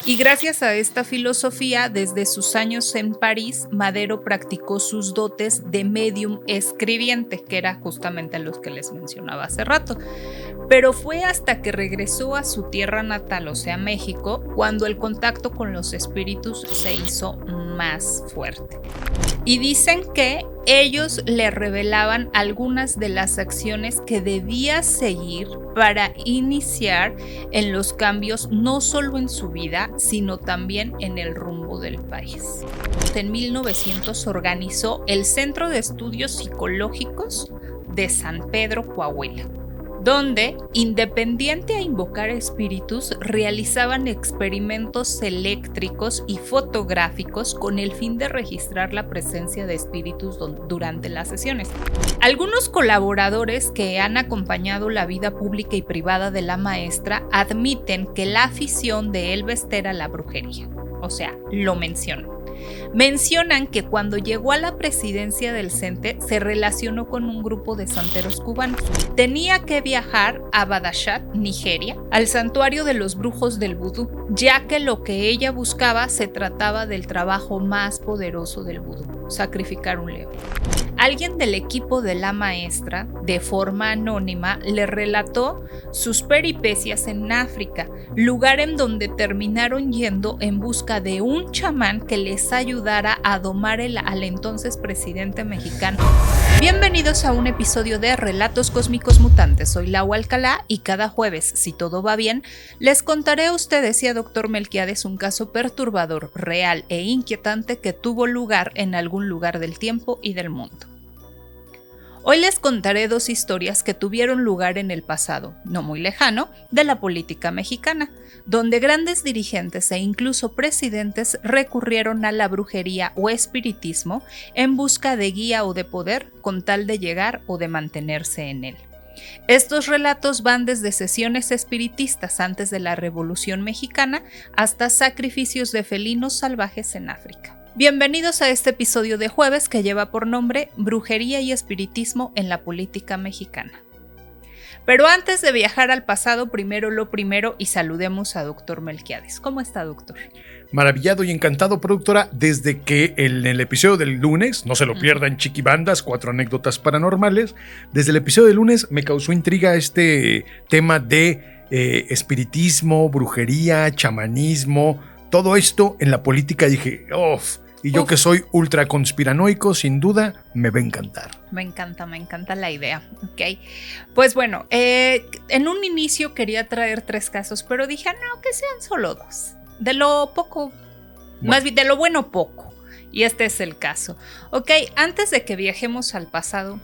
Y gracias a esta filosofía, desde sus años en París, Madero practicó sus dotes de medium escribiente, que era justamente los que les mencionaba hace rato. Pero fue hasta que regresó a su tierra natal, o sea, México, cuando el contacto con los espíritus se hizo más fuerte. Y dicen que ellos le revelaban algunas de las acciones que debía seguir para iniciar en los cambios no solo en su vida, sino también en el rumbo del país. En 1900 organizó el Centro de Estudios Psicológicos de San Pedro, Coahuila, donde, independiente a invocar espíritus, realizaban experimentos eléctricos y fotográficos con el fin de registrar la presencia de espíritus durante las sesiones. Algunos colaboradores que han acompañado la vida pública y privada de la maestra admiten que la afición de Elbester era la brujería, o sea, lo mencionan. Mencionan que cuando llegó a la presidencia del CENTE se relacionó con un grupo de santeros cubanos. Tenía que viajar a Badashat, Nigeria, al santuario de los brujos del vudú, ya que lo que ella buscaba se trataba del trabajo más poderoso del vudú, sacrificar un león. Alguien del equipo de la maestra, de forma anónima, le relató sus peripecias en África, lugar en donde terminaron yendo en busca de un chamán que les ayudara a domar al entonces presidente mexicano. Bienvenidos a un episodio de Relatos Cósmicos Mutantes. Soy Lau Alcalá y cada jueves, si todo va bien, les contaré a ustedes y a Dr. Melquiades un caso perturbador, real e inquietante que tuvo lugar en algún lugar del tiempo y del mundo. Hoy les contaré dos historias que tuvieron lugar en el pasado, no muy lejano, de la política mexicana, donde grandes dirigentes e incluso presidentes recurrieron a la brujería o espiritismo en busca de guía o de poder con tal de llegar o de mantenerse en él. Estos relatos van desde sesiones espiritistas antes de la Revolución Mexicana hasta sacrificios de felinos salvajes en África. Bienvenidos a este episodio de jueves que lleva por nombre Brujería y Espiritismo en la Política Mexicana. Pero antes de viajar al pasado, primero lo primero y saludemos a Dr. Melquiades. ¿Cómo está, doctor? Maravillado y encantado, productora, desde que en el episodio del lunes, no se lo pierdan, Chiquibandas, 4 anécdotas paranormales, desde el episodio del lunes me causó intriga este tema de espiritismo, brujería, chamanismo, todo esto en la política. Dije, y yo que soy ultra conspiranoico, sin duda, me va a encantar. Me encanta la idea, ok. Pues bueno, en un inicio quería traer 3 casos, pero dije, no, que sean solo 2. De lo poco, más bien de lo bueno poco. Y este es el caso. Ok, antes de que viajemos al pasado,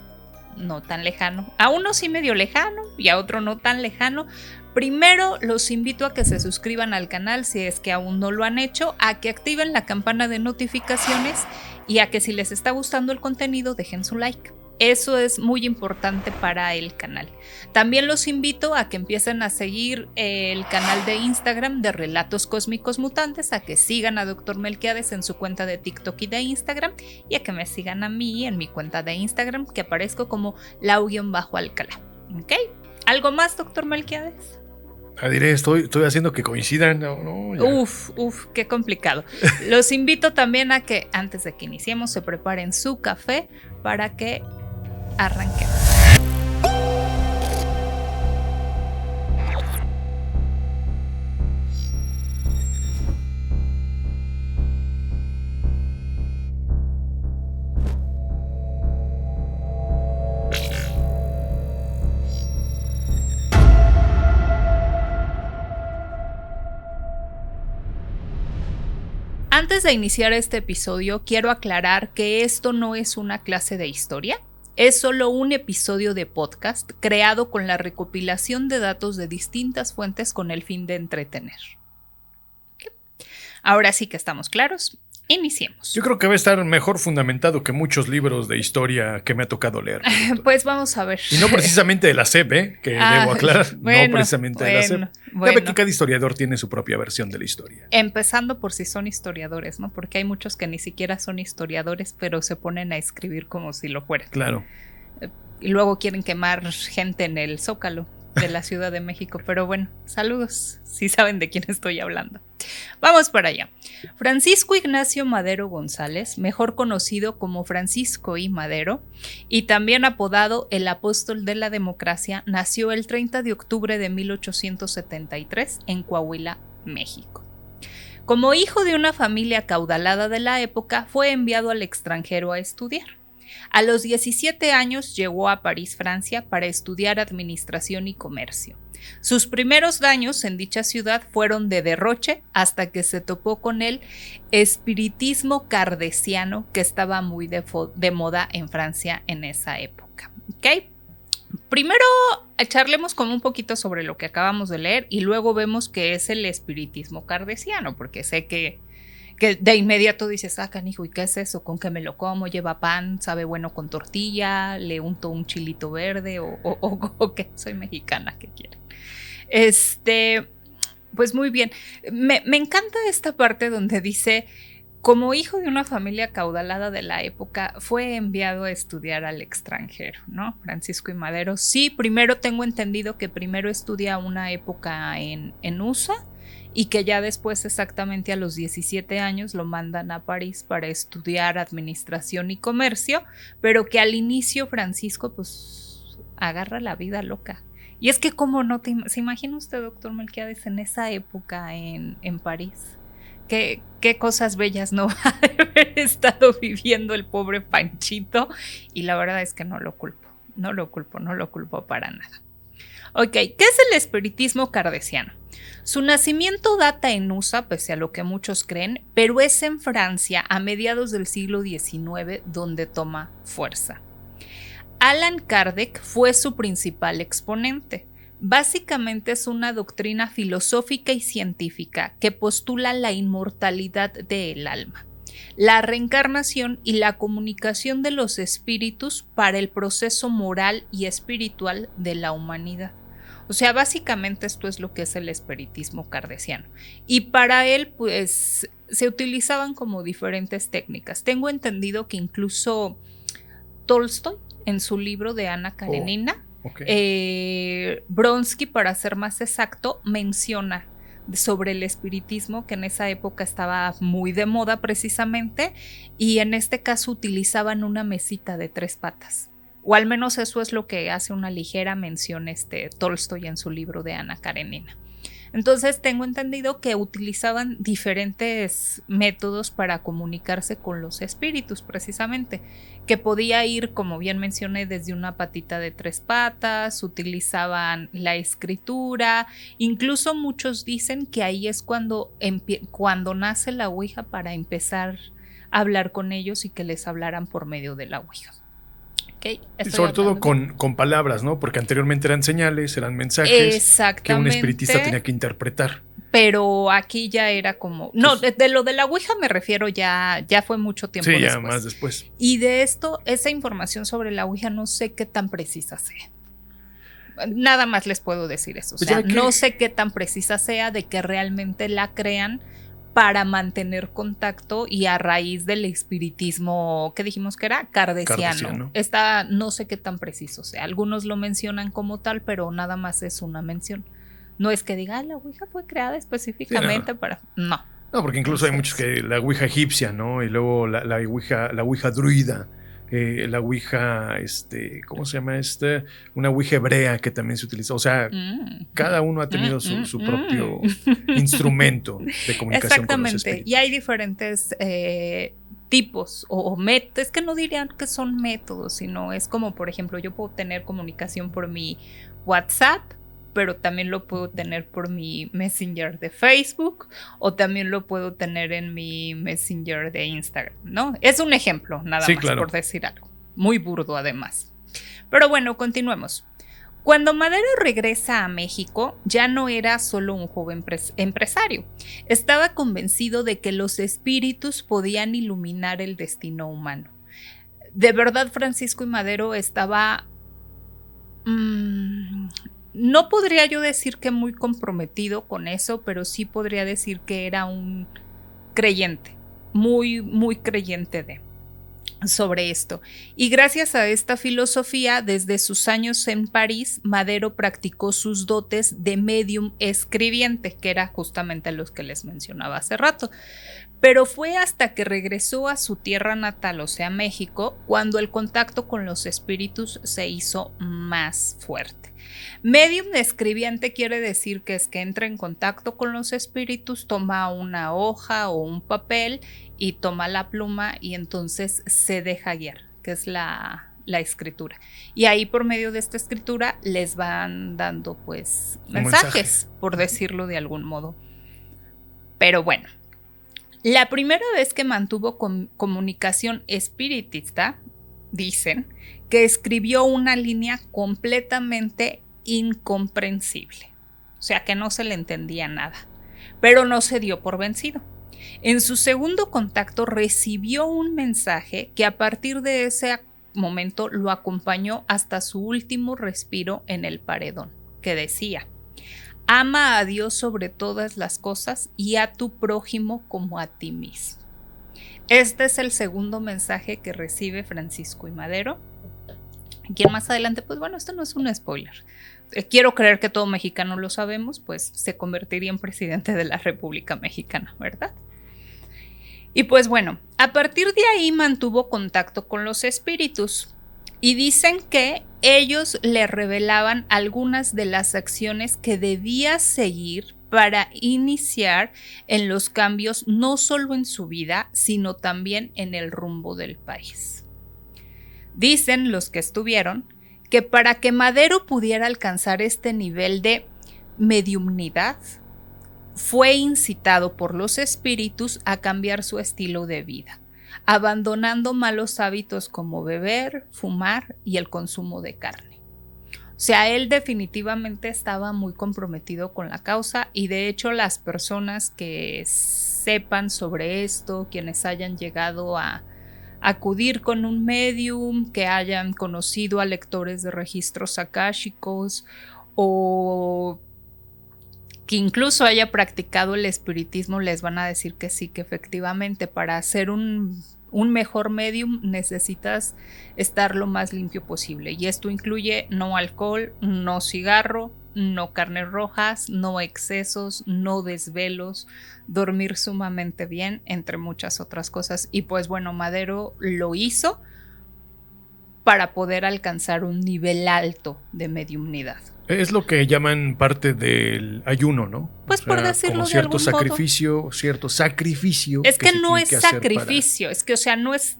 no tan lejano, a uno sí medio lejano y a otro no tan lejano, primero los invito a que se suscriban al canal si es que aún no lo han hecho, a que activen la campana de notificaciones y a que si les está gustando el contenido dejen su like. Eso es muy importante para el canal. También los invito a que empiecen a seguir el canal de Instagram de Relatos Cósmicos Mutantes, a que sigan a Dr. Melquiades en su cuenta de TikTok y de Instagram, y a que me sigan a mí en mi cuenta de Instagram, que aparezco como Lau-Alcalá. ¿Ok? ¿Algo más, Dr. Melquiades? Diré, estoy haciendo que coincidan. Qué complicado. Los invito también a que antes de que iniciemos se preparen su café para que arranquemos. Antes de iniciar este episodio, quiero aclarar que esto no es una clase de historia, es solo un episodio de podcast creado con la recopilación de datos de distintas fuentes con el fin de entretener. ¿Okay? Ahora sí que estamos claros. Iniciemos. Yo creo que va a estar mejor fundamentado que muchos libros de historia que me ha tocado leer. Pues vamos a ver. Y no precisamente de la SEP, que debo aclarar. No precisamente de la SEP. Sabe que cada historiador tiene su propia versión de la historia. Empezando por si son historiadores, ¿no? Porque hay muchos que ni siquiera son historiadores, pero se ponen a escribir como si lo fueran. Claro. Y luego quieren quemar gente en el Zócalo de la Ciudad de México. Pero bueno, saludos, si saben de quién estoy hablando. Vamos para allá. Francisco Ignacio Madero González, mejor conocido como Francisco I. Madero, y también apodado el Apóstol de la Democracia, nació el 30 de octubre de 1873 en Coahuila, México. Como hijo de una familia acaudalada de la época, fue enviado al extranjero a estudiar. A los 17 años llegó a París, Francia, para estudiar administración y comercio. Sus primeros años en dicha ciudad fueron de derroche hasta que se topó con el espiritismo kardeciano, que estaba muy de moda en Francia en esa época. ¿Okay? Primero charlemos como un poquito sobre lo que acabamos de leer y luego vemos qué es el espiritismo kardeciano, porque sé que de inmediato dices, canijo, ¿y qué es eso? ¿Con qué me lo como? ¿Lleva pan? ¿Sabe bueno con tortilla? ¿Le unto un chilito verde? ¿O qué? Soy mexicana, ¿qué quieren? Pues muy bien. Me encanta esta parte donde dice, como hijo de una familia acaudalada de la época, fue enviado a estudiar al extranjero, ¿no? Francisco I. Madero. Sí, primero tengo entendido que primero estudia una época en USA, y que ya después, exactamente a los 17 años, lo mandan a París para estudiar administración y comercio, pero que al inicio Francisco pues agarra la vida loca. Y es que cómo no se imagina usted, doctor Melquiades, en esa época en París. ¿Qué cosas bellas no va a haber estado viviendo el pobre Panchito? Y la verdad es que no lo culpo para nada. Ok, ¿qué es el espiritismo kardeciano? Su nacimiento data en USA, pese a lo que muchos creen, pero es en Francia a mediados del siglo XIX donde toma fuerza. Allan Kardec fue su principal exponente. Básicamente es una doctrina filosófica y científica que postula la inmortalidad del alma, la reencarnación y la comunicación de los espíritus para el proceso moral y espiritual de la humanidad. O sea, básicamente esto es lo que es el espiritismo kardeciano. Y para él, pues, se utilizaban como diferentes técnicas. Tengo entendido que incluso Tolstoy, en su libro de Ana Karenina, Bronsky, para ser más exacto, menciona sobre el espiritismo, que en esa época estaba muy de moda precisamente, y en este caso utilizaban una mesita de 3 patas. O al menos eso es lo que hace una ligera mención Tolstoy en su libro de Ana Karenina. Entonces tengo entendido que utilizaban diferentes métodos para comunicarse con los espíritus precisamente, que podía ir, como bien mencioné, desde una patita de 3 patas, utilizaban la escritura, incluso muchos dicen que ahí es cuando nace la Ouija para empezar a hablar con ellos y que les hablaran por medio de la Ouija. Okay, y sobre todo con palabras, ¿no? Porque anteriormente eran señales, eran mensajes que un espiritista tenía que interpretar. Pero aquí ya era como... No, de lo de la Ouija me refiero, ya fue mucho tiempo después. Sí, ya más después. Y de esto, esa información sobre la Ouija no sé qué tan precisa sea. Nada más les puedo decir eso. O sea, no sé qué tan precisa sea de que realmente la crean para mantener contacto y a raíz del espiritismo, ¿qué dijimos que era? Kardeciano. No sé qué tan preciso sea. Algunos lo mencionan como tal, pero nada más es una mención. No es que diga, la Ouija fue creada específicamente para... No. No, porque incluso hay muchos que la Ouija egipcia, ¿no? Y luego la Ouija druida. La Ouija, ¿cómo se llama esta? Una Ouija hebrea que también se utiliza. O sea, cada uno ha tenido su propio instrumento de comunicación con los espíritus. Exactamente. Y hay diferentes tipos o métodos. Es que no dirían que son métodos, sino es como, por ejemplo, yo puedo tener comunicación por mi WhatsApp, pero también lo puedo tener por mi Messenger de Facebook o también lo puedo tener en mi Messenger de Instagram, ¿no? Es un ejemplo, nada más, claro, por decir algo. Muy burdo, además. Pero bueno, continuemos. Cuando Madero regresa a México, ya no era solo un joven empresario. Estaba convencido de que los espíritus podían iluminar el destino humano. De verdad, Francisco I. Madero estaba... no podría yo decir que muy comprometido con eso, pero sí podría decir que era un creyente, muy, muy creyente de. sobre esto. Y gracias a esta filosofía, desde sus años en París, Madero practicó sus dotes de medium escribiente, que era justamente los que les mencionaba hace rato. Pero fue hasta que regresó a su tierra natal, o sea, México, cuando el contacto con los espíritus se hizo más fuerte. Medium escribiente quiere decir que es que entra en contacto con los espíritus, toma una hoja o un papel y toma la pluma y entonces se deja guiar, que es la escritura. Y ahí por medio de esta escritura les van dando pues mensajes, por decirlo de algún modo. Pero bueno, la primera vez que mantuvo comunicación espiritista, dicen que escribió una línea completamente incomprensible, o sea que no se le entendía nada, pero no se dio por vencido. En su segundo contacto recibió un mensaje que a partir de ese momento lo acompañó hasta su último respiro en el paredón, que decía: ama a Dios sobre todas las cosas y a tu prójimo como a ti mismo. Este es el segundo mensaje que recibe Francisco I. Madero, quien más adelante, pues bueno, esto no es un spoiler. Quiero creer que todo mexicano lo sabemos, pues se convertiría en presidente de la República Mexicana, ¿verdad? Y pues bueno, a partir de ahí mantuvo contacto con los espíritus y dicen que ellos le revelaban algunas de las acciones que debía seguir para iniciar en los cambios no solo en su vida, sino también en el rumbo del país. Dicen los que estuvieron que para que Madero pudiera alcanzar este nivel de mediumnidad, fue incitado por los espíritus a cambiar su estilo de vida, abandonando malos hábitos como beber, fumar y el consumo de carne. O sea, él definitivamente estaba muy comprometido con la causa y de hecho las personas que sepan sobre esto, quienes hayan llegado a acudir con un medium, que hayan conocido a lectores de registros akáshicos o que incluso haya practicado el espiritismo, les van a decir que sí, que efectivamente para ser un mejor medium necesitas estar lo más limpio posible. Y esto incluye no alcohol, no cigarro, no carnes rojas, no excesos, no desvelos, dormir sumamente bien, entre muchas otras cosas. Y pues bueno, Madero lo hizo para poder alcanzar un nivel alto de mediumnidad. Es lo que llaman parte del ayuno, ¿no? Pues por decirlo como de algún modo. Cierto sacrificio. Es que no es sacrificio, es que, o sea, no es...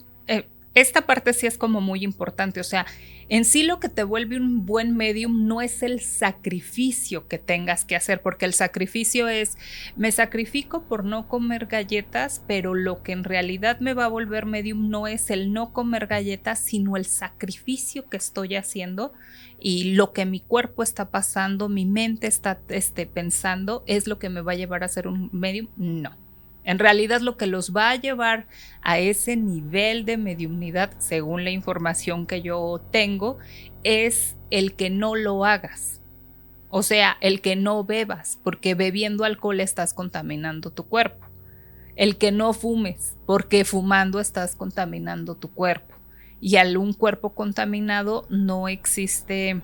esta parte sí es como muy importante, o sea, en sí lo que te vuelve un buen medium no es el sacrificio que tengas que hacer, porque el sacrificio es, me sacrifico por no comer galletas, pero lo que en realidad me va a volver medium no es el no comer galletas, sino el sacrificio que estoy haciendo y lo que mi cuerpo está pasando, mi mente está pensando, es lo que me va a llevar a ser un medium. No. En realidad lo que los va a llevar a ese nivel de mediumnidad, según la información que yo tengo, es el que no lo hagas. O sea, el que no bebas, porque bebiendo alcohol estás contaminando tu cuerpo. El que no fumes, porque fumando estás contaminando tu cuerpo. Y al un cuerpo contaminado no existe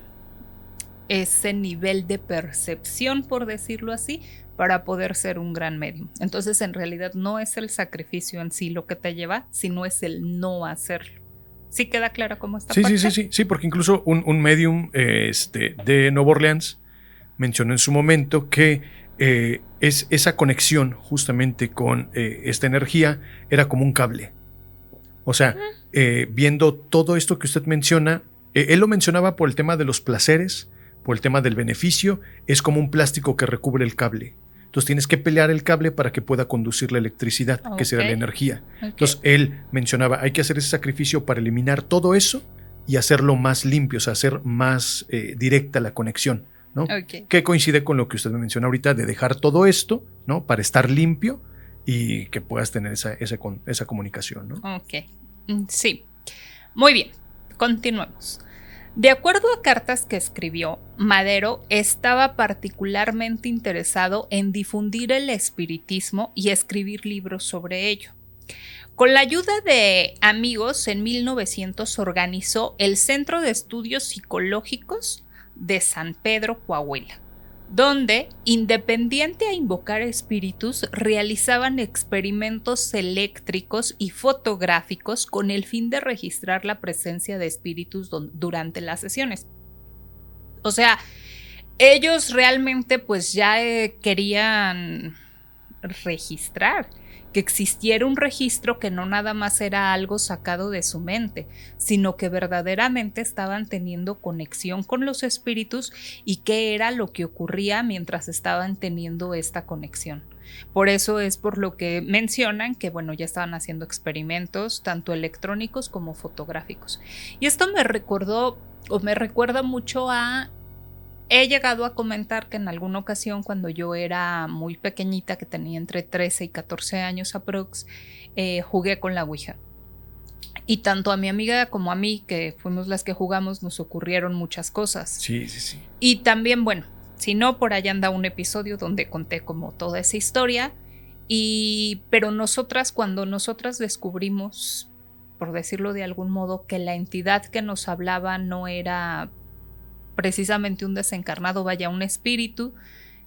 ese nivel de percepción, por decirlo así, para poder ser un gran medium. Entonces, en realidad no es el sacrificio en sí lo que te lleva, sino es el no hacerlo. ¿Sí queda claro cómo está? Sí, porque incluso un medium de Nueva Orleans mencionó en su momento que es esa conexión justamente con esta energía era como un cable. O sea, viendo todo esto que usted menciona, él lo mencionaba por el tema de los placeres, por el tema del beneficio, es como un plástico que recubre el cable. Entonces tienes que pelear el cable para que pueda conducir la electricidad, que será la energía. Entonces él mencionaba, hay que hacer ese sacrificio para eliminar todo eso y hacerlo más limpio, o sea, hacer más directa la conexión, ¿no? Que coincide con lo que usted me menciona ahorita, de dejar todo esto, ¿no? Para estar limpio y que puedas tener esa comunicación, ¿no? Ok, sí. Muy bien, continuemos. De acuerdo a cartas que escribió, Madero estaba particularmente interesado en difundir el espiritismo y escribir libros sobre ello. Con la ayuda de amigos, en 1900 organizó el Centro de Estudios Psicológicos de San Pedro, Coahuila, donde, independiente a invocar espíritus, realizaban experimentos eléctricos y fotográficos con el fin de registrar la presencia de espíritus durante las sesiones. O sea, ellos realmente pues ya querían registrar, que existiera un registro que no nada más era algo sacado de su mente, sino que verdaderamente estaban teniendo conexión con los espíritus y qué era lo que ocurría mientras estaban teniendo esta conexión. Por eso es por lo que mencionan que, bueno, ya estaban haciendo experimentos tanto electrónicos como fotográficos. Y esto me recuerda mucho a... He llegado a comentar que en alguna ocasión, cuando yo era muy pequeñita, que tenía entre 13 y 14 años aprox, jugué con la Ouija. Y tanto a mi amiga como a mí, que fuimos las que jugamos, nos ocurrieron muchas cosas. Sí, sí, sí. Y también, bueno, si no, por allá anda un episodio donde conté como toda esa historia. Pero cuando nosotras descubrimos, por decirlo de algún modo, que la entidad que nos hablaba no era precisamente un desencarnado, vaya, un espíritu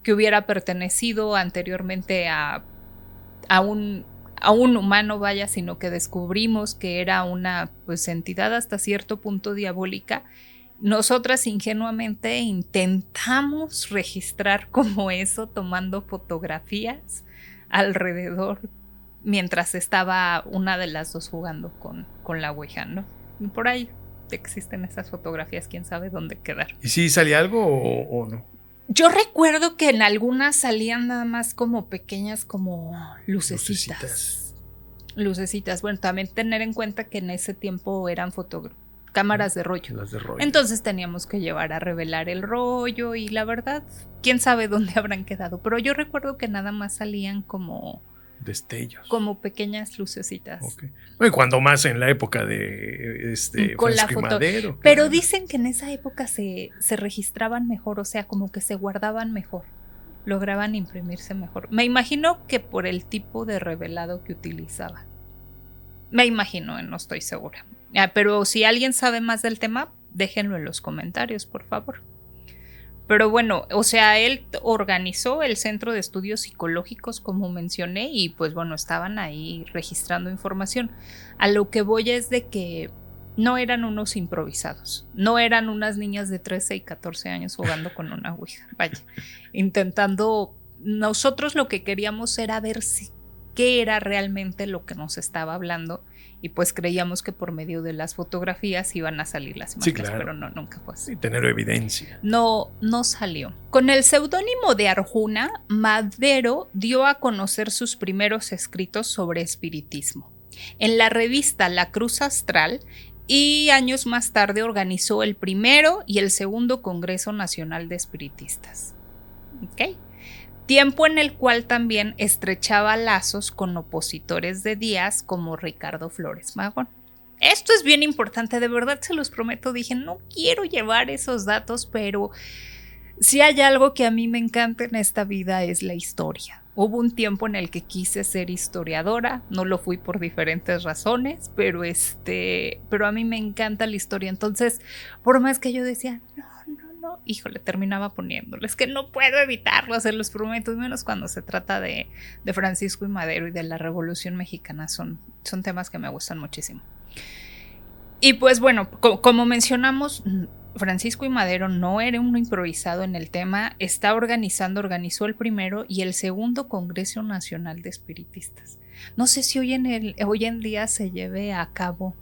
que hubiera pertenecido anteriormente a un humano, vaya, sino que descubrimos que era una pues entidad hasta cierto punto diabólica, nosotras ingenuamente intentamos registrar como eso, tomando fotografías alrededor mientras estaba una de las dos jugando con la Ouija, ¿no? Y por ahí existen esas fotografías, quién sabe dónde quedar. ¿Y si salía algo o no? Yo recuerdo que en algunas salían nada más como pequeñas como lucecitas. Bueno, también tener en cuenta que en ese tiempo eran cámaras de rollo. Las de rollo. Entonces teníamos que llevar a revelar el rollo y la verdad, quién sabe dónde habrán quedado. Pero yo recuerdo que nada más salían como destellos, como pequeñas lucecitas. Okay. Bueno, cuando más en la época de con Francisco la y Madero. Pero claro. dicen que en esa época se registraban mejor, o sea, como que se guardaban mejor, lograban imprimirse mejor. Me imagino que por el tipo de revelado que utilizaba. Me imagino, no estoy segura. Pero si alguien sabe más del tema, déjenlo en los comentarios, por favor. Pero bueno, o sea, él organizó el Centro de Estudios Psicológicos, como mencioné, y pues bueno, estaban ahí registrando información. A lo que voy es de que no eran unos improvisados, no eran unas niñas de 13 y 14 años jugando con una ouija, vaya, intentando, nosotros lo que queríamos era ver qué era realmente lo que nos estaba hablando, y pues creíamos que por medio de las fotografías iban a salir las imágenes, sí, claro. Pero no, nunca fue así. Y tener evidencia. No salió. Con el seudónimo de Arjuna, Madero dio a conocer sus primeros escritos sobre espiritismo en la revista La Cruz Astral, y años más tarde organizó el primero y el segundo Congreso Nacional de Espiritistas. ¿Ok? Tiempo en el cual también estrechaba lazos con opositores de Díaz como Ricardo Flores Magón. Esto es bien importante, de verdad se los prometo, dije, no quiero llevar esos datos, pero si hay algo que a mí me encanta en esta vida es la historia. Hubo un tiempo en el que quise ser historiadora, no lo fui por diferentes razones, pero a mí me encanta la historia, entonces por más que yo decía, no, híjole, terminaba poniéndoles, que no puedo evitarlo, se los prometo, menos cuando se trata de Francisco y Madero y de la Revolución Mexicana, son temas que me gustan muchísimo. Y pues bueno, como mencionamos, Francisco y Madero no era un improvisado en el tema, organizó el primero y el segundo Congreso Nacional de Espiritistas. No sé si hoy en día se lleve a cabo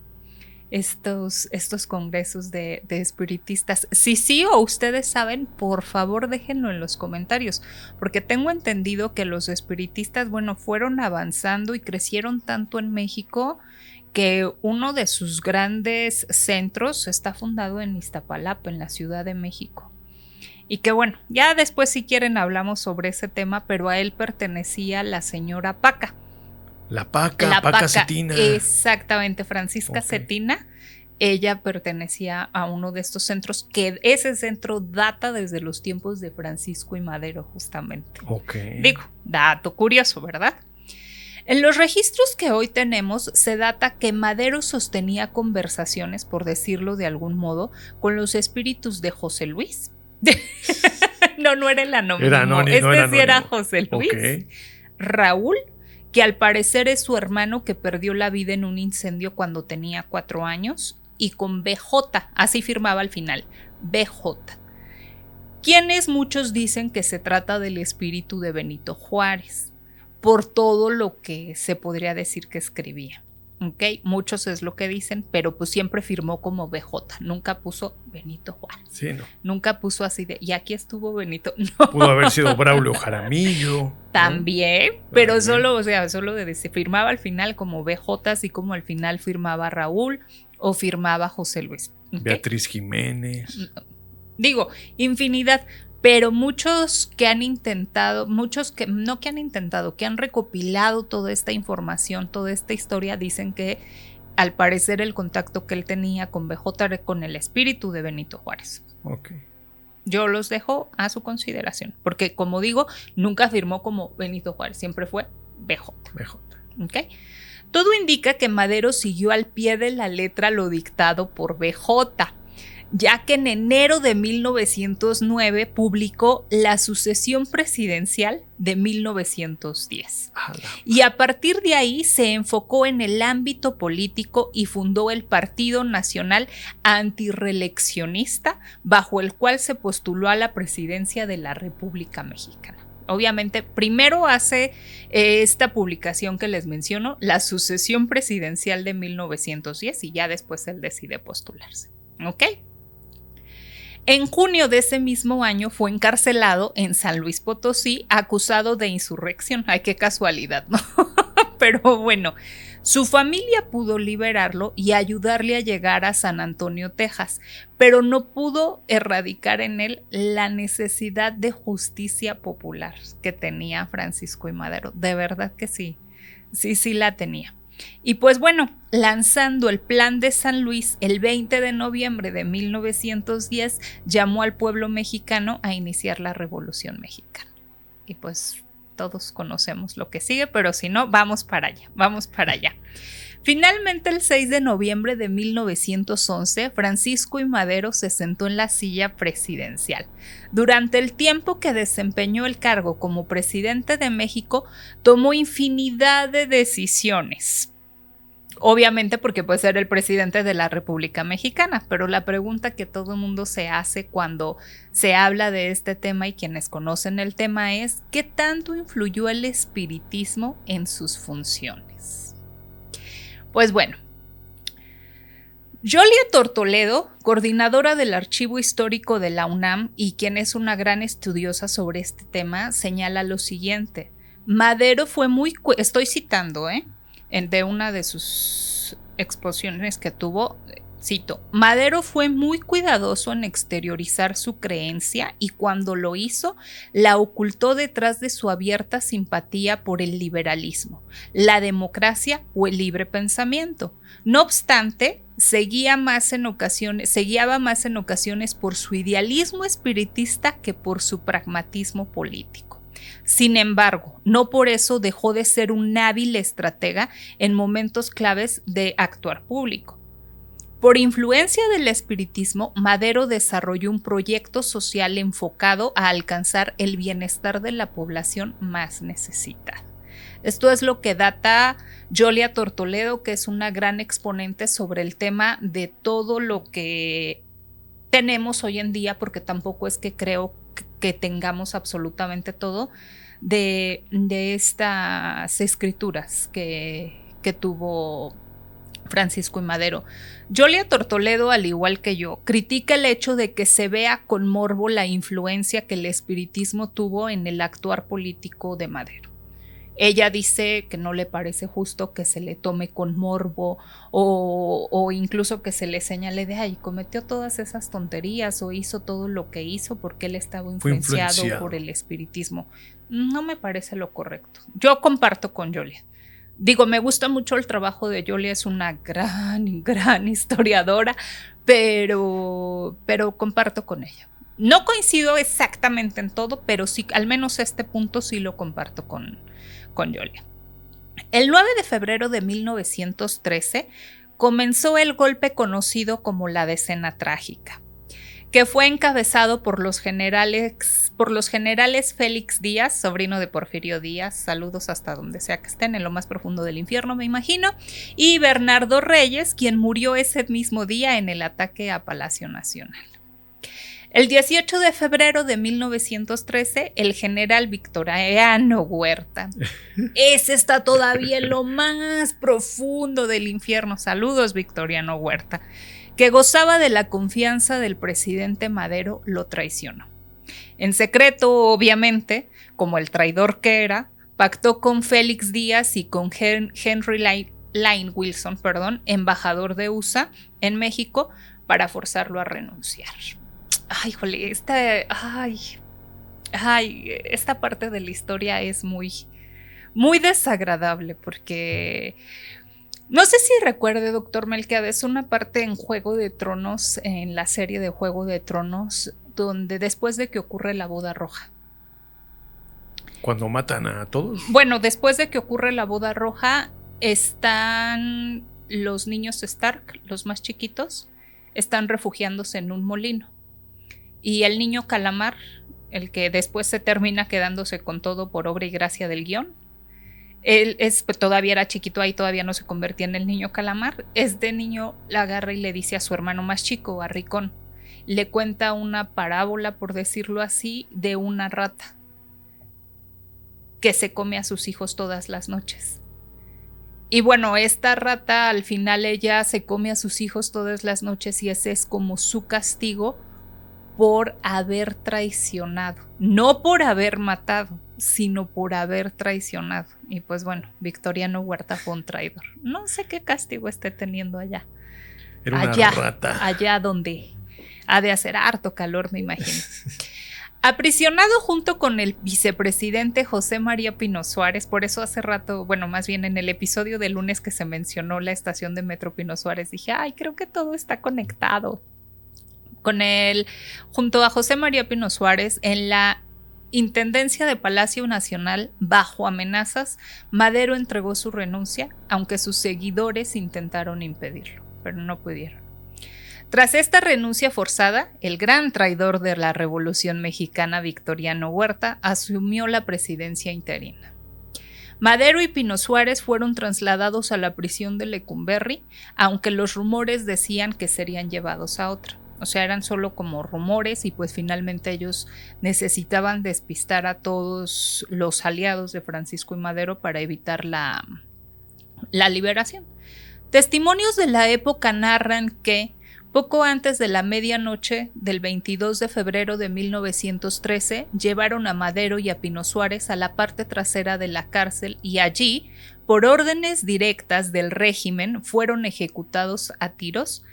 estos congresos de espiritistas. Si sí o ustedes saben, por favor déjenlo en los comentarios, porque tengo entendido que los espiritistas, bueno, fueron avanzando y crecieron tanto en México que uno de sus grandes centros está fundado en Iztapalapa, en la Ciudad de México. Y que bueno, ya después si quieren hablamos sobre ese tema, pero a él pertenecía la señora Paca. Paca Cetina. Exactamente, Francisca Cetina. Ella pertenecía a uno de estos centros, que ese centro data desde los tiempos de Francisco y Madero, justamente. Ok. Digo, dato curioso, ¿verdad? En los registros que hoy tenemos se data que Madero sostenía conversaciones, por decirlo de algún modo, con los espíritus de José Luis. No era el anónimo. Era anónimo, Sí era José Luis. Okay. Raúl, que al parecer es su hermano que perdió la vida en un incendio cuando tenía 4 años, y con BJ, así firmaba al final, BJ. Quienes muchos dicen que se trata del espíritu de Benito Juárez, por todo lo que se podría decir que escribía. ¿Okay? Muchos es lo que dicen, pero pues siempre firmó como BJ, nunca puso Benito Juárez. Sí, no. Nunca puso así de, y aquí estuvo Benito. No. Pudo haber sido Braulio Jaramillo. También, ¿no? Pero solo, o sea, solo se firmaba al final como BJ, así como al final firmaba Raúl o firmaba José Luis. ¿Okay? Beatriz Jiménez. Digo, infinidad. Pero muchos que han intentado, que han recopilado toda esta información, toda esta historia, dicen que al parecer el contacto que él tenía con BJ era con el espíritu de Benito Juárez. Okay. Yo los dejo a su consideración, porque como digo, nunca firmó como Benito Juárez, siempre fue BJ. ¿Okay? Todo indica que Madero siguió al pie de la letra lo dictado por BJ, ya que en enero de 1909 publicó La sucesión presidencial de 1910. Y a partir de ahí se enfocó en el ámbito político y fundó el Partido Nacional Antirreeleccionista, bajo el cual se postuló a la presidencia de la República Mexicana. Obviamente, primero hace esta publicación que les menciono, La sucesión presidencial de 1910, y ya después él decide postularse. ¿Ok? En junio de ese mismo año fue encarcelado en San Luis Potosí, acusado de insurrección. Ay, qué casualidad, ¿no? Pero bueno, su familia pudo liberarlo y ayudarle a llegar a San Antonio, Texas, pero no pudo erradicar en él la necesidad de justicia popular que tenía Francisco I. Madero. De verdad que sí la tenía. Y pues bueno, lanzando el Plan de San Luis el 20 de noviembre de 1910, llamó al pueblo mexicano a iniciar la Revolución Mexicana. Y pues todos conocemos lo que sigue, pero si no, vamos para allá. Finalmente, el 6 de noviembre de 1911, Francisco I. Madero se sentó en la silla presidencial. Durante el tiempo que desempeñó el cargo como presidente de México, tomó infinidad de decisiones. Obviamente porque puede ser el presidente de la República Mexicana, pero la pregunta que todo el mundo se hace cuando se habla de este tema y quienes conocen el tema es ¿qué tanto influyó el espiritismo en sus funciones? Pues bueno, Yolia Tortoledo, coordinadora del Archivo Histórico de la UNAM y quien es una gran estudiosa sobre este tema, señala lo siguiente. Madero fue muy... Estoy citando, de una de sus exposiciones que tuvo, cito, Madero fue muy cuidadoso en exteriorizar su creencia y cuando lo hizo, la ocultó detrás de su abierta simpatía por el liberalismo, la democracia o el libre pensamiento. No obstante, se guiaba más en ocasiones por su idealismo espiritista que por su pragmatismo político. Sin embargo, no por eso dejó de ser un hábil estratega en momentos claves de actuar público. Por influencia del espiritismo, Madero desarrolló un proyecto social enfocado a alcanzar el bienestar de la población más necesitada. Esto es lo que data Yolia Tortoledo, que es una gran exponente sobre el tema de todo lo que tenemos hoy en día, porque tampoco es que creo que tengamos absolutamente todo de estas escrituras que tuvo Francisco I. Madero. Yolia Tortoledo, al igual que yo, critica el hecho de que se vea con morbo la influencia que el espiritismo tuvo en el actuar político de Madero. Ella dice que no le parece justo que se le tome con morbo o incluso que se le señale de ay, cometió todas esas tonterías o hizo todo lo que hizo porque él estaba influenciado por el espiritismo. No me parece lo correcto. Yo comparto con Yolia. Digo, me gusta mucho el trabajo de Yolia, es una gran historiadora, pero comparto con ella. No coincido exactamente en todo, pero sí, al menos este punto sí lo comparto con Yolia. El 9 de febrero de 1913 comenzó el golpe conocido como la Decena Trágica, que fue encabezado por los generales Félix Díaz, sobrino de Porfirio Díaz, saludos hasta donde sea que estén, en lo más profundo del infierno me imagino, y Bernardo Reyes, quien murió ese mismo día en el ataque a Palacio Nacional. El 18 de febrero de 1913, el general Victoriano Huerta, ese está todavía en lo más profundo del infierno, saludos Victoriano Huerta, que gozaba de la confianza del presidente Madero, lo traicionó. En secreto, obviamente, como el traidor que era, pactó con Félix Díaz y con Henry Lane Wilson, embajador de USA en México, para forzarlo a renunciar. Ay, jole, esta parte de la historia es muy, muy desagradable porque no sé si recuerde, doctor Melquiades, una parte en Juego de Tronos, en la serie de Juego de Tronos, donde después de que ocurre la boda roja. ¿Cuando matan a todos? Bueno, después de que ocurre la boda roja, están los niños Stark, los más chiquitos, están refugiándose en un molino. Y el niño Calamar, el que después se termina quedándose con todo por obra y gracia del guión, él todavía era chiquito ahí, todavía no se convertía en el niño Calamar. Este niño la agarra y le dice a su hermano más chico, a Ricón, le cuenta una parábola, por decirlo así, de una rata que se come a sus hijos todas las noches. Y bueno, esta rata al final ella se come a sus hijos todas las noches y ese es como su castigo por haber traicionado, no por haber matado, sino por haber traicionado. Y pues bueno, Victoriano Huerta fue un traidor. No sé qué castigo esté teniendo allá. Era una rata. Allá donde ha de hacer harto calor, me imagino. Aprisionado junto con el vicepresidente José María Pino Suárez, por eso hace rato, bueno, más bien en el episodio del lunes que se mencionó la estación de Metro Pino Suárez, dije, ay, creo que todo está conectado. Con él, junto a José María Pino Suárez, en la Intendencia de Palacio Nacional, bajo amenazas, Madero entregó su renuncia, aunque sus seguidores intentaron impedirlo, pero no pudieron. Tras esta renuncia forzada, el gran traidor de la Revolución Mexicana, Victoriano Huerta, asumió la presidencia interina. Madero y Pino Suárez fueron trasladados a la prisión de Lecumberri, aunque los rumores decían que serían llevados a otra. O sea, eran solo como rumores y pues finalmente ellos necesitaban despistar a todos los aliados de Francisco y Madero para evitar la liberación. Testimonios de la época narran que poco antes de la medianoche del 22 de febrero de 1913 llevaron a Madero y a Pino Suárez a la parte trasera de la cárcel y allí, por órdenes directas del régimen, fueron ejecutados a tiros.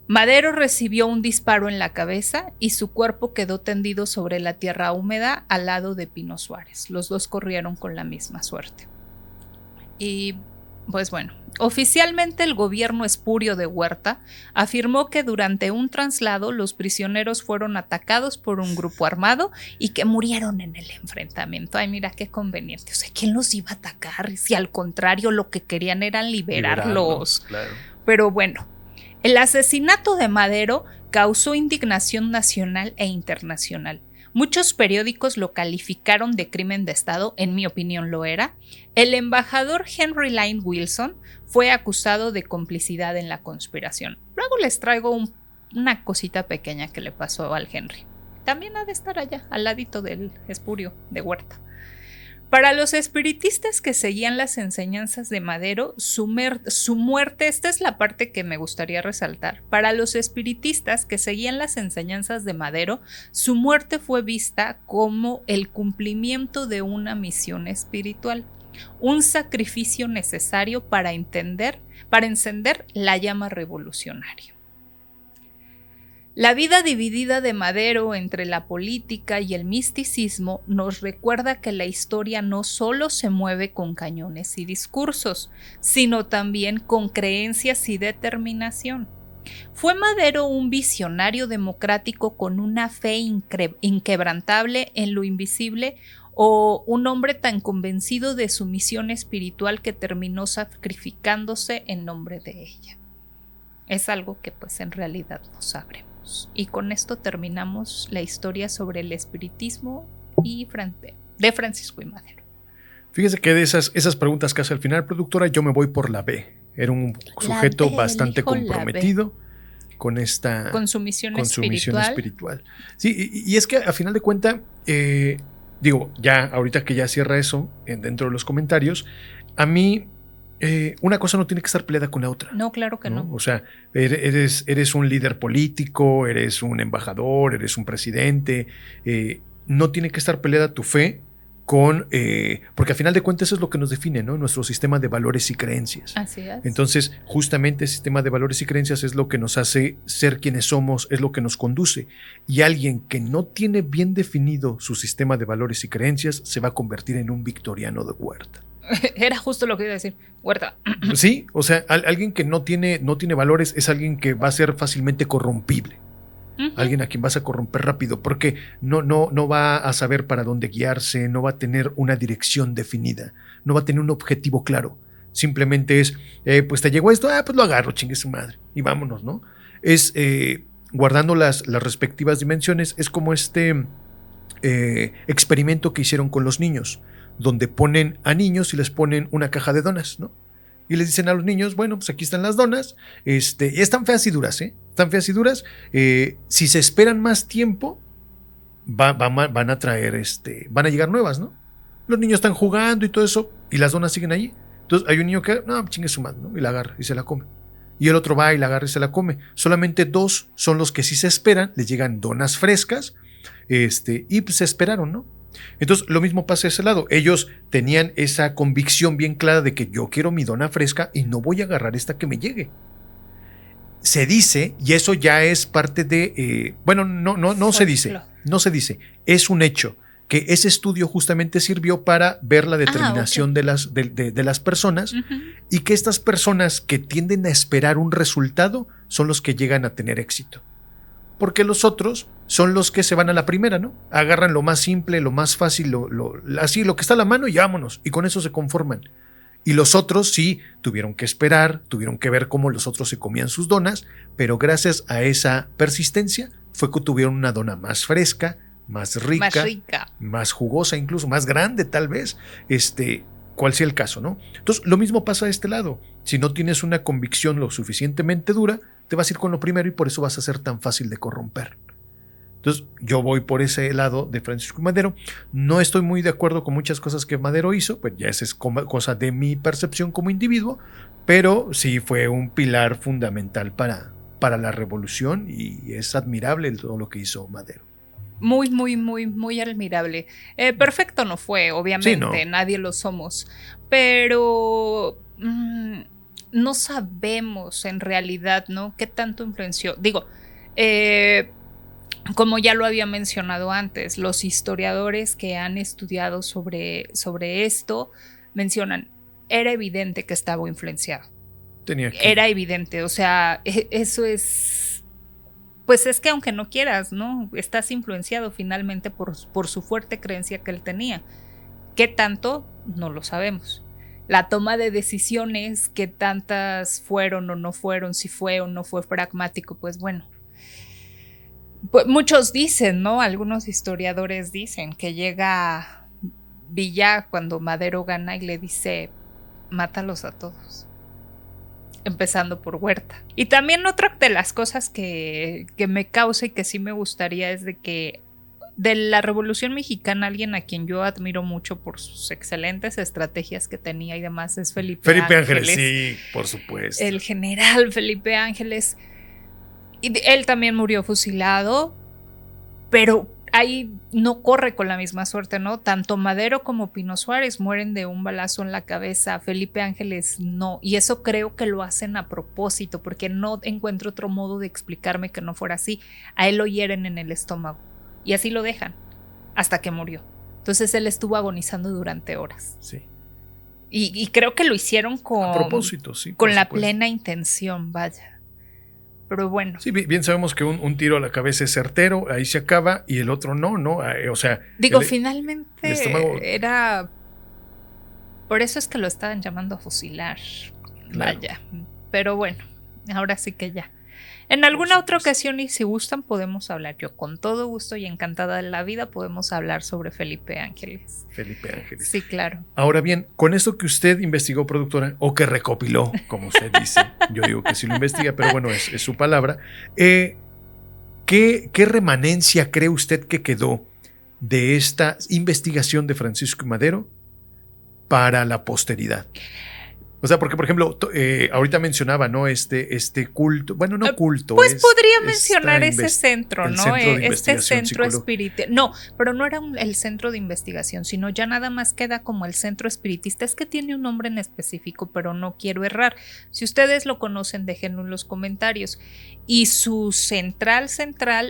Madero recibió un disparo en la cabeza y su cuerpo quedó tendido sobre la tierra húmeda al lado de Pino Suárez. Los dos corrieron con la misma suerte. Y pues bueno, oficialmente el gobierno espurio de Huerta afirmó que durante un traslado los prisioneros fueron atacados por un grupo armado y que murieron en el enfrentamiento. Ay, mira qué conveniente. O sea, ¿quién los iba a atacar? Si al contrario lo que querían era liberarlos. Claro. Pero bueno, el asesinato de Madero causó indignación nacional e internacional. Muchos periódicos lo calificaron de crimen de Estado, en mi opinión lo era. El embajador Henry Lane Wilson fue acusado de complicidad en la conspiración. Luego les traigo una cosita pequeña que le pasó al Henry. También ha de estar allá, al ladito del espurio de Huerta. Para los espiritistas que seguían las enseñanzas de Madero, su muerte, esta es la parte que me gustaría resaltar. Para los espiritistas que seguían las enseñanzas de Madero, su muerte fue vista como el cumplimiento de una misión espiritual, un sacrificio necesario para encender la llama revolucionaria. La vida dividida de Madero entre la política y el misticismo nos recuerda que la historia no solo se mueve con cañones y discursos, sino también con creencias y determinación. ¿Fue Madero un visionario democrático con una fe inquebrantable en lo invisible o un hombre tan convencido de su misión espiritual que terminó sacrificándose en nombre de ella. Es algo que pues en realidad no sabremos. Y con esto terminamos la historia sobre el espiritismo de Francisco I. Madero. Fíjese que de esas preguntas que hace al final, productora, yo me voy por la B. Era un sujeto bastante comprometido con su misión espiritual. Sí, y es que a final de cuentas, ya ahorita que ya cierra eso dentro de los comentarios, a mí una cosa no tiene que estar peleada con la otra. No, claro que no. O sea, eres un líder político, eres un embajador, eres un presidente. No tiene que estar peleada tu fe porque a final de cuentas eso es lo que nos define, ¿no? Nuestro sistema de valores y creencias. Así es. Entonces, justamente el sistema de valores y creencias es lo que nos hace ser quienes somos, es lo que nos conduce. Y alguien que no tiene bien definido su sistema de valores y creencias se va a convertir en un victoriano de Huerta. Era justo lo que iba a decir, Huerta. Sí, o sea, alguien que no tiene valores es alguien que va a ser fácilmente corrompible. Alguien a quien vas a corromper rápido, porque no va a saber para dónde guiarse, no va a tener una dirección definida, no va a tener un objetivo claro. Simplemente es, pues te llegó esto, pues lo agarro, chingue su madre, y vámonos, ¿no? Es, guardando las respectivas dimensiones, es como este experimento que hicieron con los niños, donde ponen a niños y les ponen una caja de donas, ¿no? Y les dicen a los niños, bueno, pues aquí están las donas, y están feas y duras, están feas y duras. Si se esperan más tiempo, van a traer, van a llegar nuevas, ¿no? Los niños están jugando y todo eso, y las donas siguen allí. Entonces hay un niño que, no, chingue su madre, ¿no? Y la agarra y se la come. Y el otro va y la agarra y se la come. Solamente 2 son los que sí se esperan, les llegan donas frescas, y pues se esperaron, ¿no? Entonces lo mismo pasa de ese lado. Ellos tenían esa convicción bien clara de que yo quiero mi dona fresca y no voy a agarrar esta que me llegue. Se dice, y eso ya es parte de, no se dice, es un hecho, que ese estudio justamente sirvió para ver la determinación de las personas, y que estas personas que tienden a esperar un resultado son los que llegan a tener éxito. Porque los otros son los que se van a la primera, ¿no? Agarran lo más simple, lo más fácil, así, lo que está a la mano y vámonos. Y con eso se conforman. Y los otros sí tuvieron que esperar, tuvieron que ver cómo los otros se comían sus donas, pero gracias a esa persistencia fue que tuvieron una dona más fresca, más rica, más jugosa, incluso más grande tal vez, cual sea el caso, ¿no? Entonces, lo mismo pasa de este lado. Si no tienes una convicción lo suficientemente dura, te vas a ir con lo primero y por eso vas a ser tan fácil de corromper. Entonces, yo voy por ese lado de Francisco I. Madero. No estoy muy de acuerdo con muchas cosas que Madero hizo, pues ya esa es cosa de mi percepción como individuo, pero sí fue un pilar fundamental para la revolución y es admirable todo lo que hizo Madero. Muy, muy, muy, muy admirable. Perfecto no fue, obviamente, sí, no. Nadie lo somos, pero no sabemos en realidad, ¿no? ¿Qué tanto influenció? Digo, como ya lo había mencionado antes, los historiadores que han estudiado sobre esto mencionan, era evidente que estaba influenciado. Era evidente, o sea, eso es, pues es que aunque no quieras, ¿no? Estás influenciado finalmente por su fuerte creencia que él tenía. ¿Qué tanto? No lo sabemos. La toma de decisiones, qué tantas fueron o no fueron, si fue o no fue pragmático, pues bueno. Pues muchos dicen, ¿no? Algunos historiadores dicen que llega Villa cuando Madero gana y le dice, mátalos a todos. Empezando por Huerta. Y también otra de las cosas que me causa y que sí me gustaría es de que de la Revolución Mexicana, alguien a quien yo admiro mucho por sus excelentes estrategias que tenía y demás es Felipe Ángeles. Sí, por supuesto. El general Felipe Ángeles. Y él también murió fusilado, pero ahí no corre con la misma suerte, ¿no? Tanto Madero como Pino Suárez mueren de un balazo en la cabeza, Felipe Ángeles no, y eso creo que lo hacen a propósito, porque no encuentro otro modo de explicarme que no fuera así. A él lo hieren en el estómago, y así lo dejan, hasta que murió. Entonces él estuvo agonizando durante horas. Sí. Y creo que lo hicieron con, a propósito, sí, con la plena intención, vaya. Pero bueno. Sí, bien sabemos que un tiro a la cabeza es certero, ahí se acaba, y el otro no, ¿no? O sea... Finalmente el estómago... era... Por eso es que lo estaban llamando a fusilar. Claro. Vaya. Pero bueno, ahora sí que ya. En alguna otra ocasión, y si gustan, podemos hablar. Yo con todo gusto y encantada de la vida podemos hablar sobre Felipe Ángeles. Felipe Ángeles. Sí, claro. Ahora bien, con esto que usted investigó, productora, o que recopiló, como usted dice, yo digo que sí lo investiga, pero bueno, es su palabra. ¿Qué remanencia cree usted que quedó de esta investigación de Francisco y Madero para la posteridad? O sea, porque, por ejemplo, ahorita mencionaba, ¿no? Este culto, bueno, no culto. Pues podría mencionar ese centro, ¿no? Centro de este centro espiritual. No, pero no era el centro de investigación, sino ya nada más queda como el centro espiritista. Es que tiene un nombre en específico, pero no quiero errar. Si ustedes lo conocen, déjenlo en los comentarios. Y su central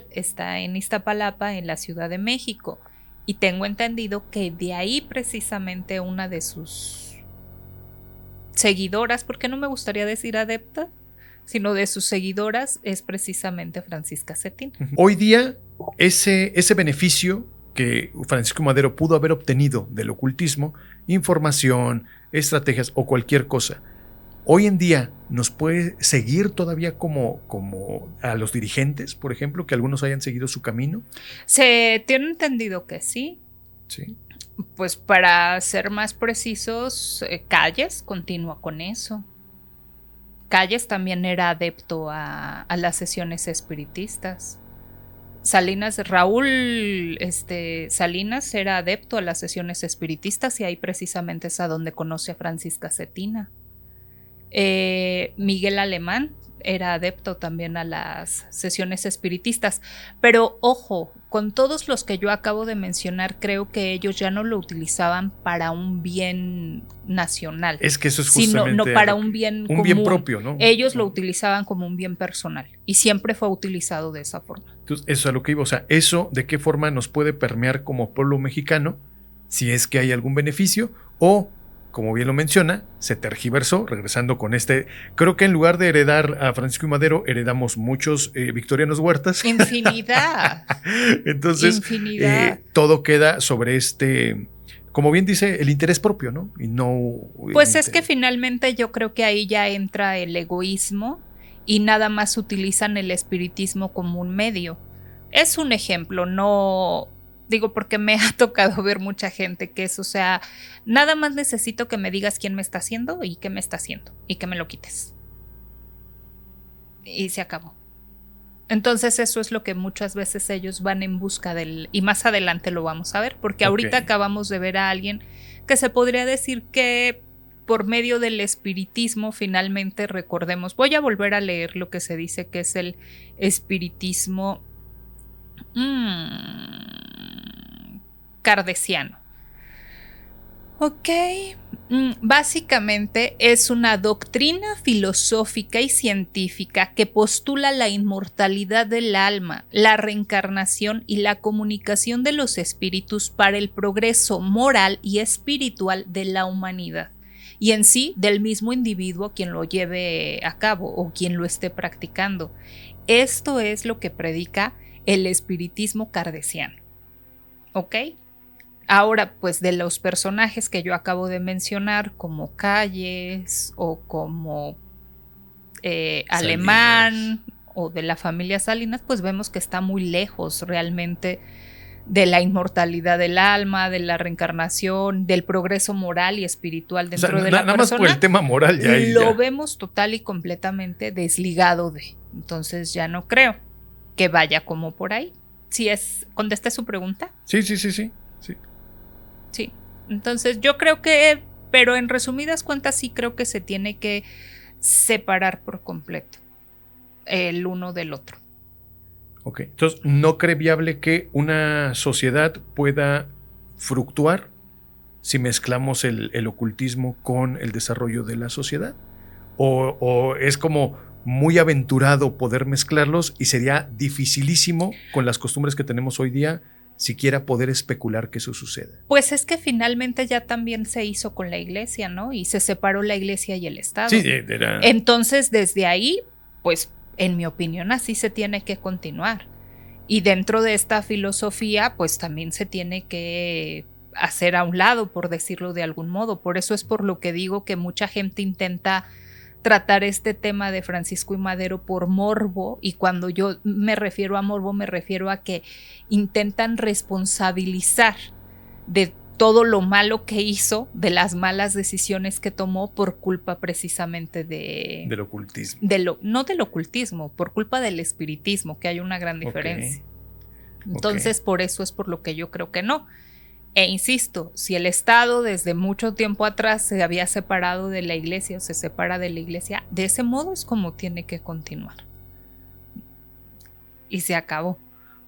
está en Iztapalapa, en la Ciudad de México. Y tengo entendido que de ahí precisamente una de sus seguidoras, porque no me gustaría decir adepta, sino de sus seguidoras, es precisamente Francisca Cetina. Hoy día, ese beneficio que Francisco Madero pudo haber obtenido del ocultismo, información, estrategias o cualquier cosa, hoy en día nos puede seguir todavía como a los dirigentes, por ejemplo, que algunos hayan seguido su camino. Se tiene entendido que sí. Sí. Pues para ser más precisos, Calles continúa con eso. Calles también era adepto a las sesiones espiritistas. Raúl Salinas era adepto a las sesiones espiritistas y ahí precisamente es a donde conoce a Francisca Cetina. Miguel Alemán era adepto también a las sesiones espiritistas, pero ojo, con todos los que yo acabo de mencionar, creo que ellos ya no lo utilizaban para un bien nacional. Es que eso es justamente sino no para un bien común. Bien propio, ¿no? Ellos lo utilizaban como un bien personal y siempre fue utilizado de esa forma. Entonces, eso es a lo que iba, o sea, eso de qué forma nos puede permear como pueblo mexicano, si es que hay algún beneficio, o como bien lo menciona, se tergiversó, regresando con creo que en lugar de heredar a Francisco y Madero, heredamos muchos Victorianos Huertas. Infinidad. Entonces, todo queda sobre como bien dice, el interés propio, ¿no? Y no... Pues es que finalmente yo creo que ahí ya entra el egoísmo y nada más utilizan el espiritismo como un medio. Es un ejemplo, no... Digo, porque me ha tocado ver mucha gente que es, o sea, nada más necesito que me digas quién me está haciendo y qué me está haciendo y que me lo quites. Y se acabó. Entonces eso es lo que muchas veces ellos van en busca y más adelante lo vamos a ver, porque ahorita acabamos de ver a alguien que se podría decir que por medio del espiritismo finalmente recordemos, voy a volver a leer lo que se dice que es el espiritismo kardeciano. Ok, básicamente es una doctrina filosófica y científica que postula la inmortalidad del alma, la reencarnación y la comunicación de los espíritus para el progreso moral y espiritual de la humanidad y en sí del mismo individuo quien lo lleve a cabo o quien lo esté practicando. Esto es lo que predica el espiritismo kardeciano. ¿Ok? Ahora, pues de los personajes que yo acabo de mencionar, como Calles o como Alemán o de la familia Salinas, pues vemos que está muy lejos realmente de la inmortalidad del alma, de la reencarnación, del progreso moral y espiritual dentro de la persona. Nada más por el tema moral lo vemos total y completamente desligado de. Entonces ya no creo que vaya como por ahí. ¿Contesté su pregunta? Sí. Sí, entonces yo creo que, pero en resumidas cuentas sí creo que se tiene que separar por completo el uno del otro. Ok, entonces ¿no cree viable que una sociedad pueda fructuar si mezclamos el ocultismo con el desarrollo de la sociedad? ¿O es como muy aventurado poder mezclarlos y sería dificilísimo con las costumbres que tenemos hoy día siquiera poder especular que eso suceda? Pues es que finalmente ya también se hizo con la iglesia, ¿no? Y se separó la iglesia y el Estado. Sí, Entonces, desde ahí, pues En mi opinión, así se tiene que continuar. Y dentro de esta filosofía, pues también se tiene que hacer a un lado, por decirlo de algún modo. Por eso es por lo que digo que mucha gente intenta tratar este tema de Francisco y Madero por morbo, y cuando yo me refiero a morbo, me refiero a que intentan responsabilizar de todo lo malo que hizo, de las malas decisiones que tomó por culpa precisamente del ocultismo. No del ocultismo, por culpa del espiritismo, que hay una gran diferencia. Entonces, por eso es por lo que yo creo que no. E insisto, si el Estado desde mucho tiempo atrás se había separado de la Iglesia o se separa de la Iglesia, de ese modo es como tiene que continuar. Y se acabó.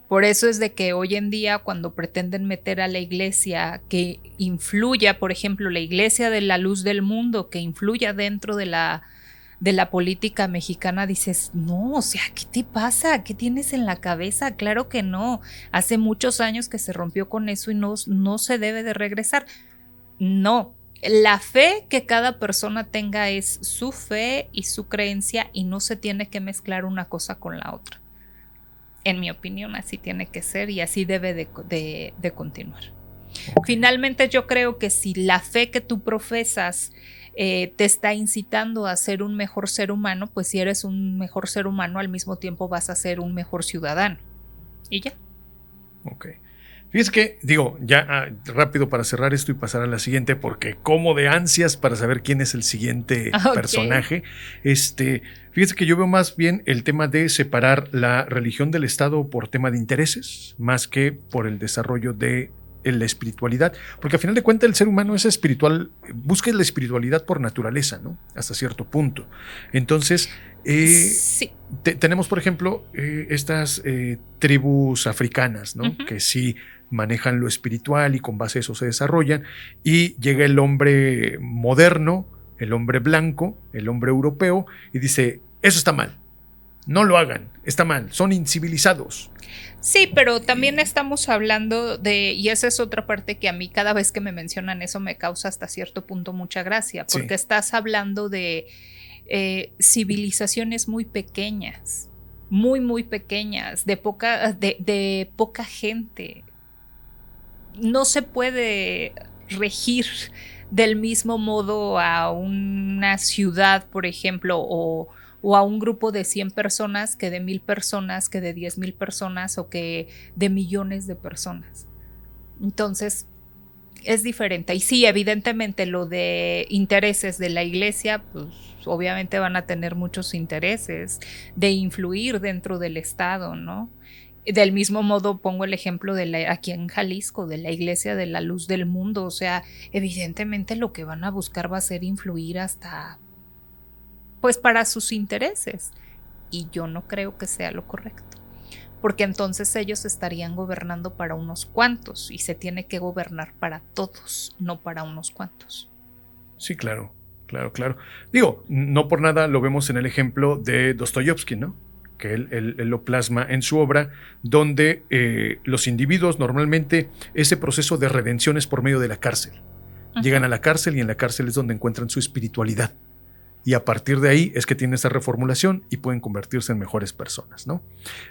Por eso es de que hoy en día, cuando pretenden meter a la Iglesia que influya, por ejemplo, la Iglesia de la Luz del Mundo, que influya dentro de la política mexicana, dices, no, o sea, ¿qué te pasa? ¿Qué tienes en la cabeza? Claro que no. Hace muchos años que se rompió con eso y no se debe de regresar. No. La fe que cada persona tenga es su fe y su creencia, y no se tiene que mezclar una cosa con la otra. En mi opinión, así tiene que ser y así debe de continuar. Finalmente, yo creo que si la fe que tú profesas te está incitando a ser un mejor ser humano, pues si eres un mejor ser humano, al mismo tiempo vas a ser un mejor ciudadano. Y ya. Ok. Fíjese que, ya rápido para cerrar esto y pasar a la siguiente, porque como de ansias para saber quién es el siguiente personaje. Fíjese que yo veo más bien el tema de separar la religión del Estado por tema de intereses, más que por el desarrollo de la espiritualidad, porque al final de cuentas el ser humano es espiritual, busca la espiritualidad por naturaleza, ¿no? Hasta cierto punto. Entonces, sí. Tenemos, por ejemplo, estas tribus africanas, ¿no? Que sí manejan lo espiritual y con base a eso se desarrollan, y llega el hombre moderno, el hombre blanco, el hombre europeo, y dice, eso está mal. No lo hagan, está mal, son incivilizados. Sí, pero también estamos hablando y esa es otra parte que a mí cada vez que me mencionan eso me causa hasta cierto punto mucha gracia, porque estás hablando de civilizaciones muy pequeñas, muy pequeñas, de poca gente. No se puede regir del mismo modo a una ciudad, por ejemplo, o a un grupo de 100 personas que de 1000 personas, que de 10,000 personas o que de millones de personas. Entonces, es diferente. Y sí, evidentemente lo de intereses de la Iglesia, pues obviamente van a tener muchos intereses de influir dentro del Estado, ¿no? Del mismo modo pongo el ejemplo aquí en Jalisco, de la Iglesia de la Luz del Mundo. O sea, evidentemente lo que van a buscar va a ser influir hasta pues para sus intereses, y yo no creo que sea lo correcto, porque entonces ellos estarían gobernando para unos cuantos y se tiene que gobernar para todos, no para unos cuantos. Sí, claro. No por nada lo vemos en el ejemplo de Dostoyevsky, ¿no? Que él lo plasma en su obra, donde los individuos normalmente ese proceso de redención es por medio de la cárcel. Llegan a la cárcel y en la cárcel es donde encuentran su espiritualidad. Y a partir de ahí es que tiene esa reformulación y pueden convertirse en mejores personas, ¿no?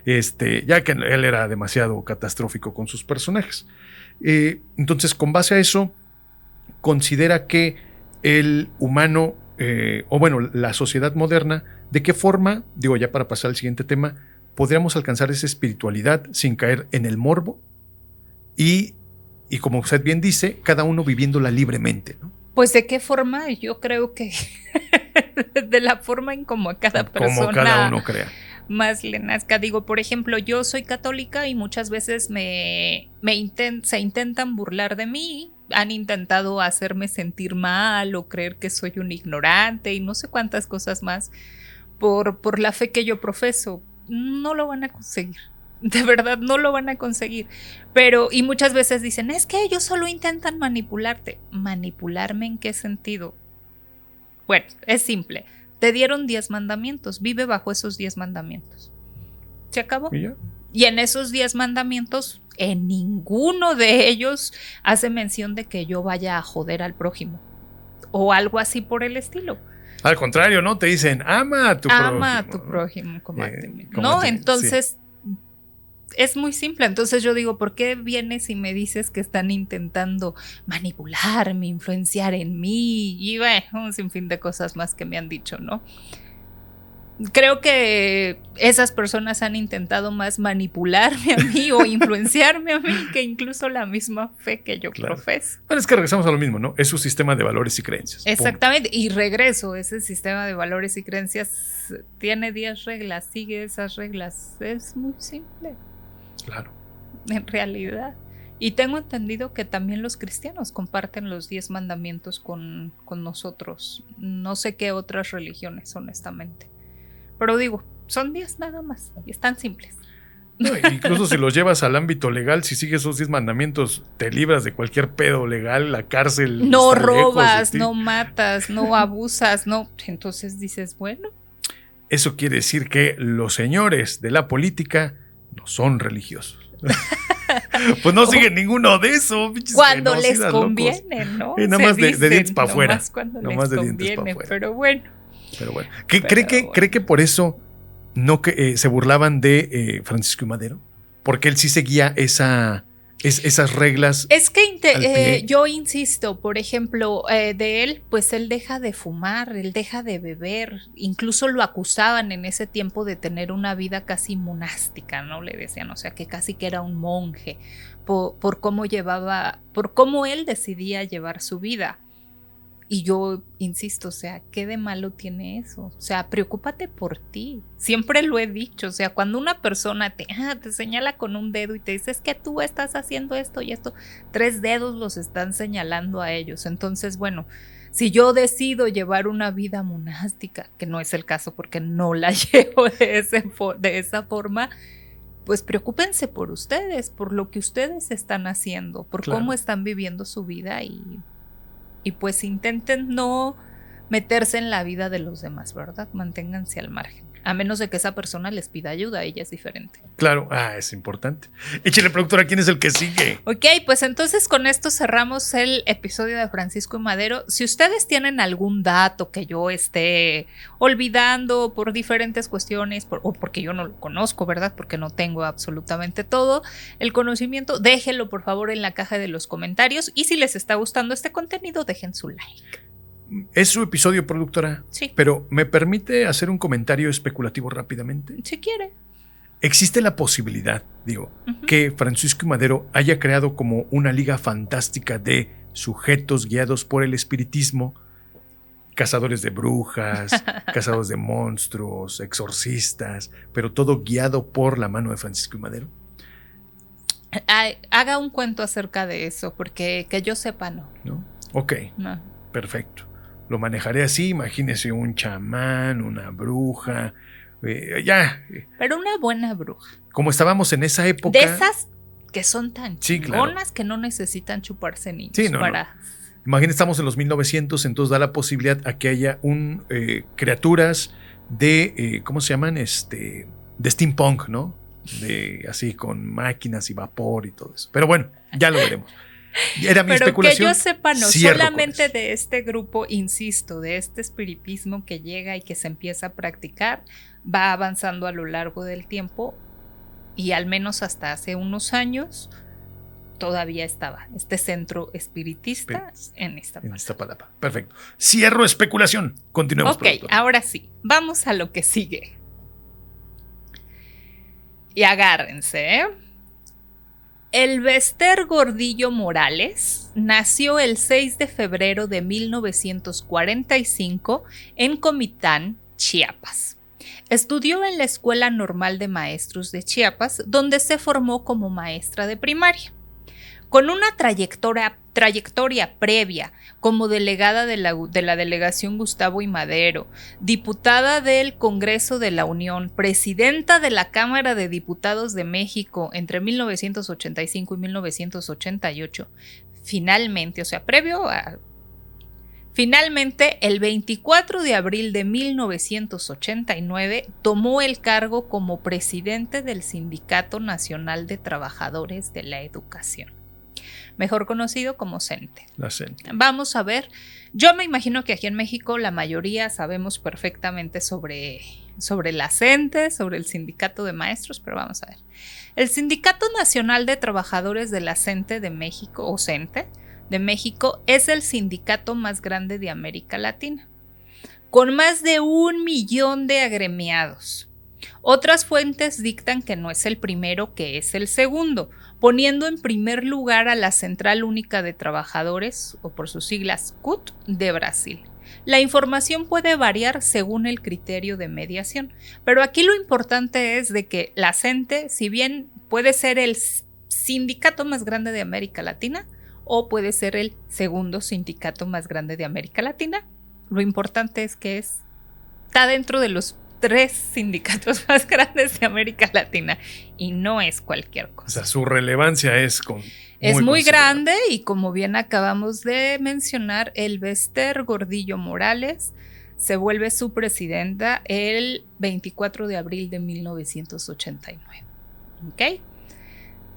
Ya que él era demasiado catastrófico con sus personajes. Entonces, con base a eso, considera que el humano, la sociedad moderna, ¿de qué forma, ya para pasar al siguiente tema, podríamos alcanzar esa espiritualidad sin caer en el morbo? Y como usted bien dice, cada uno viviéndola libremente, ¿no? Pues ¿de qué forma? Yo creo que de la forma en como cada persona, como cada uno crea, más le nazca. Por ejemplo, yo soy católica y muchas veces se intentan burlar de mí, han intentado hacerme sentir mal o creer que soy un ignorante y no sé cuántas cosas más por la fe que yo profeso. No lo van a conseguir. De verdad no lo van a conseguir. Y muchas veces dicen, es que ellos solo intentan manipularte. ¿Manipularme en qué sentido? Bueno, es simple. Te dieron 10 mandamientos. Vive bajo esos 10 mandamientos. ¿Se acabó? Y en esos 10 mandamientos, en ninguno de ellos hace mención de que yo vaya a joder al prójimo o algo así por el estilo. Al contrario, ¿no? Te dicen, ama a tu prójimo. Ama a tu prójimo como a ti mismo. como a No, ti, entonces es muy simple. Entonces yo digo, ¿por qué vienes y me dices que están intentando manipularme, influenciar en mí? Y bueno, un sinfín de cosas más que me han dicho, ¿no? Creo que esas personas han intentado más manipularme a mí o influenciarme a mí que incluso la misma fe que yo profeso. Bueno, es que regresamos a lo mismo, ¿no? Es su sistema de valores y creencias. Exactamente, y regreso, ese sistema de valores y creencias tiene 10 reglas, sigue esas reglas, es muy simple. Claro. En realidad. Y tengo entendido que también los cristianos comparten los 10 mandamientos con nosotros. No sé qué otras religiones, honestamente. Pero digo, son 10 nada más, y están simples. No, incluso si los llevas al ámbito legal, si sigues esos 10 mandamientos, te libras de cualquier pedo legal, la cárcel. No robas, no matas, no abusas, no. Entonces dices, bueno. Eso quiere decir que los señores de la política no son religiosos. Pues no siguen ninguno de esos. Cuando les conviene, ¿no? Y nada más de dientes para afuera. Nada más les conviene, pero bueno. ¿Cree que por eso no se burlaban de Francisco y Madero? Porque él sí seguía esas reglas. Es que yo insisto, por ejemplo, de él, pues él deja de fumar, él deja de beber, incluso lo acusaban en ese tiempo de tener una vida casi monástica, ¿no? Le decían, o sea, que casi que era un monje, por cómo él decidía llevar su vida. Y yo insisto, o sea, ¿qué de malo tiene eso? O sea, preocúpate por ti. Siempre lo he dicho, o sea, cuando una persona te señala con un dedo y te dice, es que tú estás haciendo esto y esto, 3 dedos los están señalando a ellos. Entonces, bueno, si yo decido llevar una vida monástica, que no es el caso porque no la llevo de esa forma, pues preocúpense por ustedes, por lo que ustedes están haciendo, por cómo están viviendo su vida y pues intenten no meterse en la vida de los demás, ¿verdad? Manténganse al margen. A menos de que esa persona les pida ayuda, ella es diferente. Claro, es importante. Échale, productora, ¿quién es el que sigue? Ok, pues entonces con esto cerramos el episodio de Francisco y Madero. Si ustedes tienen algún dato que yo esté olvidando por diferentes cuestiones, o porque yo no lo conozco, ¿verdad? Porque no tengo absolutamente todo el conocimiento, déjenlo por favor en la caja de los comentarios. Y si les está gustando este contenido, dejen su like. Es su episodio, productora. Sí. Pero ¿me permite hacer un comentario especulativo rápidamente? Si quiere. Existe la posibilidad, que Francisco y Madero haya creado como una liga fantástica de sujetos guiados por el espiritismo, cazadores de brujas, cazadores de monstruos, exorcistas, pero todo guiado por la mano de Francisco y Madero. Haga un cuento acerca de eso, porque que yo sepa no. ¿No? Ok, no. Perfecto. Lo manejaré así, imagínese un chamán, una bruja, Pero una buena bruja. Como estábamos en esa época. De esas que son tan chingonas que no necesitan chuparse niños. Sí, no. Imagínese, estamos en los 1900, entonces da la posibilidad a que haya criaturas de, ¿cómo se llaman? De steampunk, ¿no? Así con máquinas y vapor y todo eso. Pero bueno, ya lo veremos. Era mi especulación. Que yo sepa, no, solamente de este grupo, insisto, de este espiritismo que llega y que se empieza a practicar, va avanzando a lo largo del tiempo y al menos hasta hace unos años todavía estaba este centro espiritista en Iztapalapa. Perfecto. Cierro especulación. Continuemos. Ok, ahora sí, vamos a lo que sigue. Y agárrense, Elbester Gordillo Morales nació el 6 de febrero de 1945 en Comitán, Chiapas. Estudió en la Escuela Normal de Maestros de Chiapas, donde se formó como maestra de primaria. Con una trayectoria previa como delegada de la delegación Gustavo I. Madero, diputada del Congreso de la Unión, presidenta de la Cámara de Diputados de México entre 1985 y 1988, Finalmente, el 24 de abril de 1989, tomó el cargo como presidente del Sindicato Nacional de Trabajadores de la Educación. mejor conocido como CENTE. La CENTE. Vamos a ver, yo me imagino que aquí en México la mayoría sabemos perfectamente sobre la CENTE, sobre el sindicato de maestros, pero vamos a ver. El Sindicato Nacional de Trabajadores de la CENTE de México, o CENTE, de México, es el sindicato más grande de América Latina, con más de 1 millón de agremiados. Otras fuentes dictan que no es el primero, que es el segundo, poniendo en primer lugar a la Central Única de Trabajadores, o por sus siglas CUT, de Brasil. La información puede variar según el criterio de mediación, pero aquí lo importante es de que la CENTE, si bien puede ser el sindicato más grande de América Latina, o puede ser el segundo sindicato más grande de América Latina, lo importante es que está dentro de los 3 sindicatos más grandes de América Latina y no es cualquier cosa. O sea, su relevancia es muy grande y como bien acabamos de mencionar, Elbester Gordillo Morales se vuelve su presidenta el 24 de abril de 1989. ¿Ok?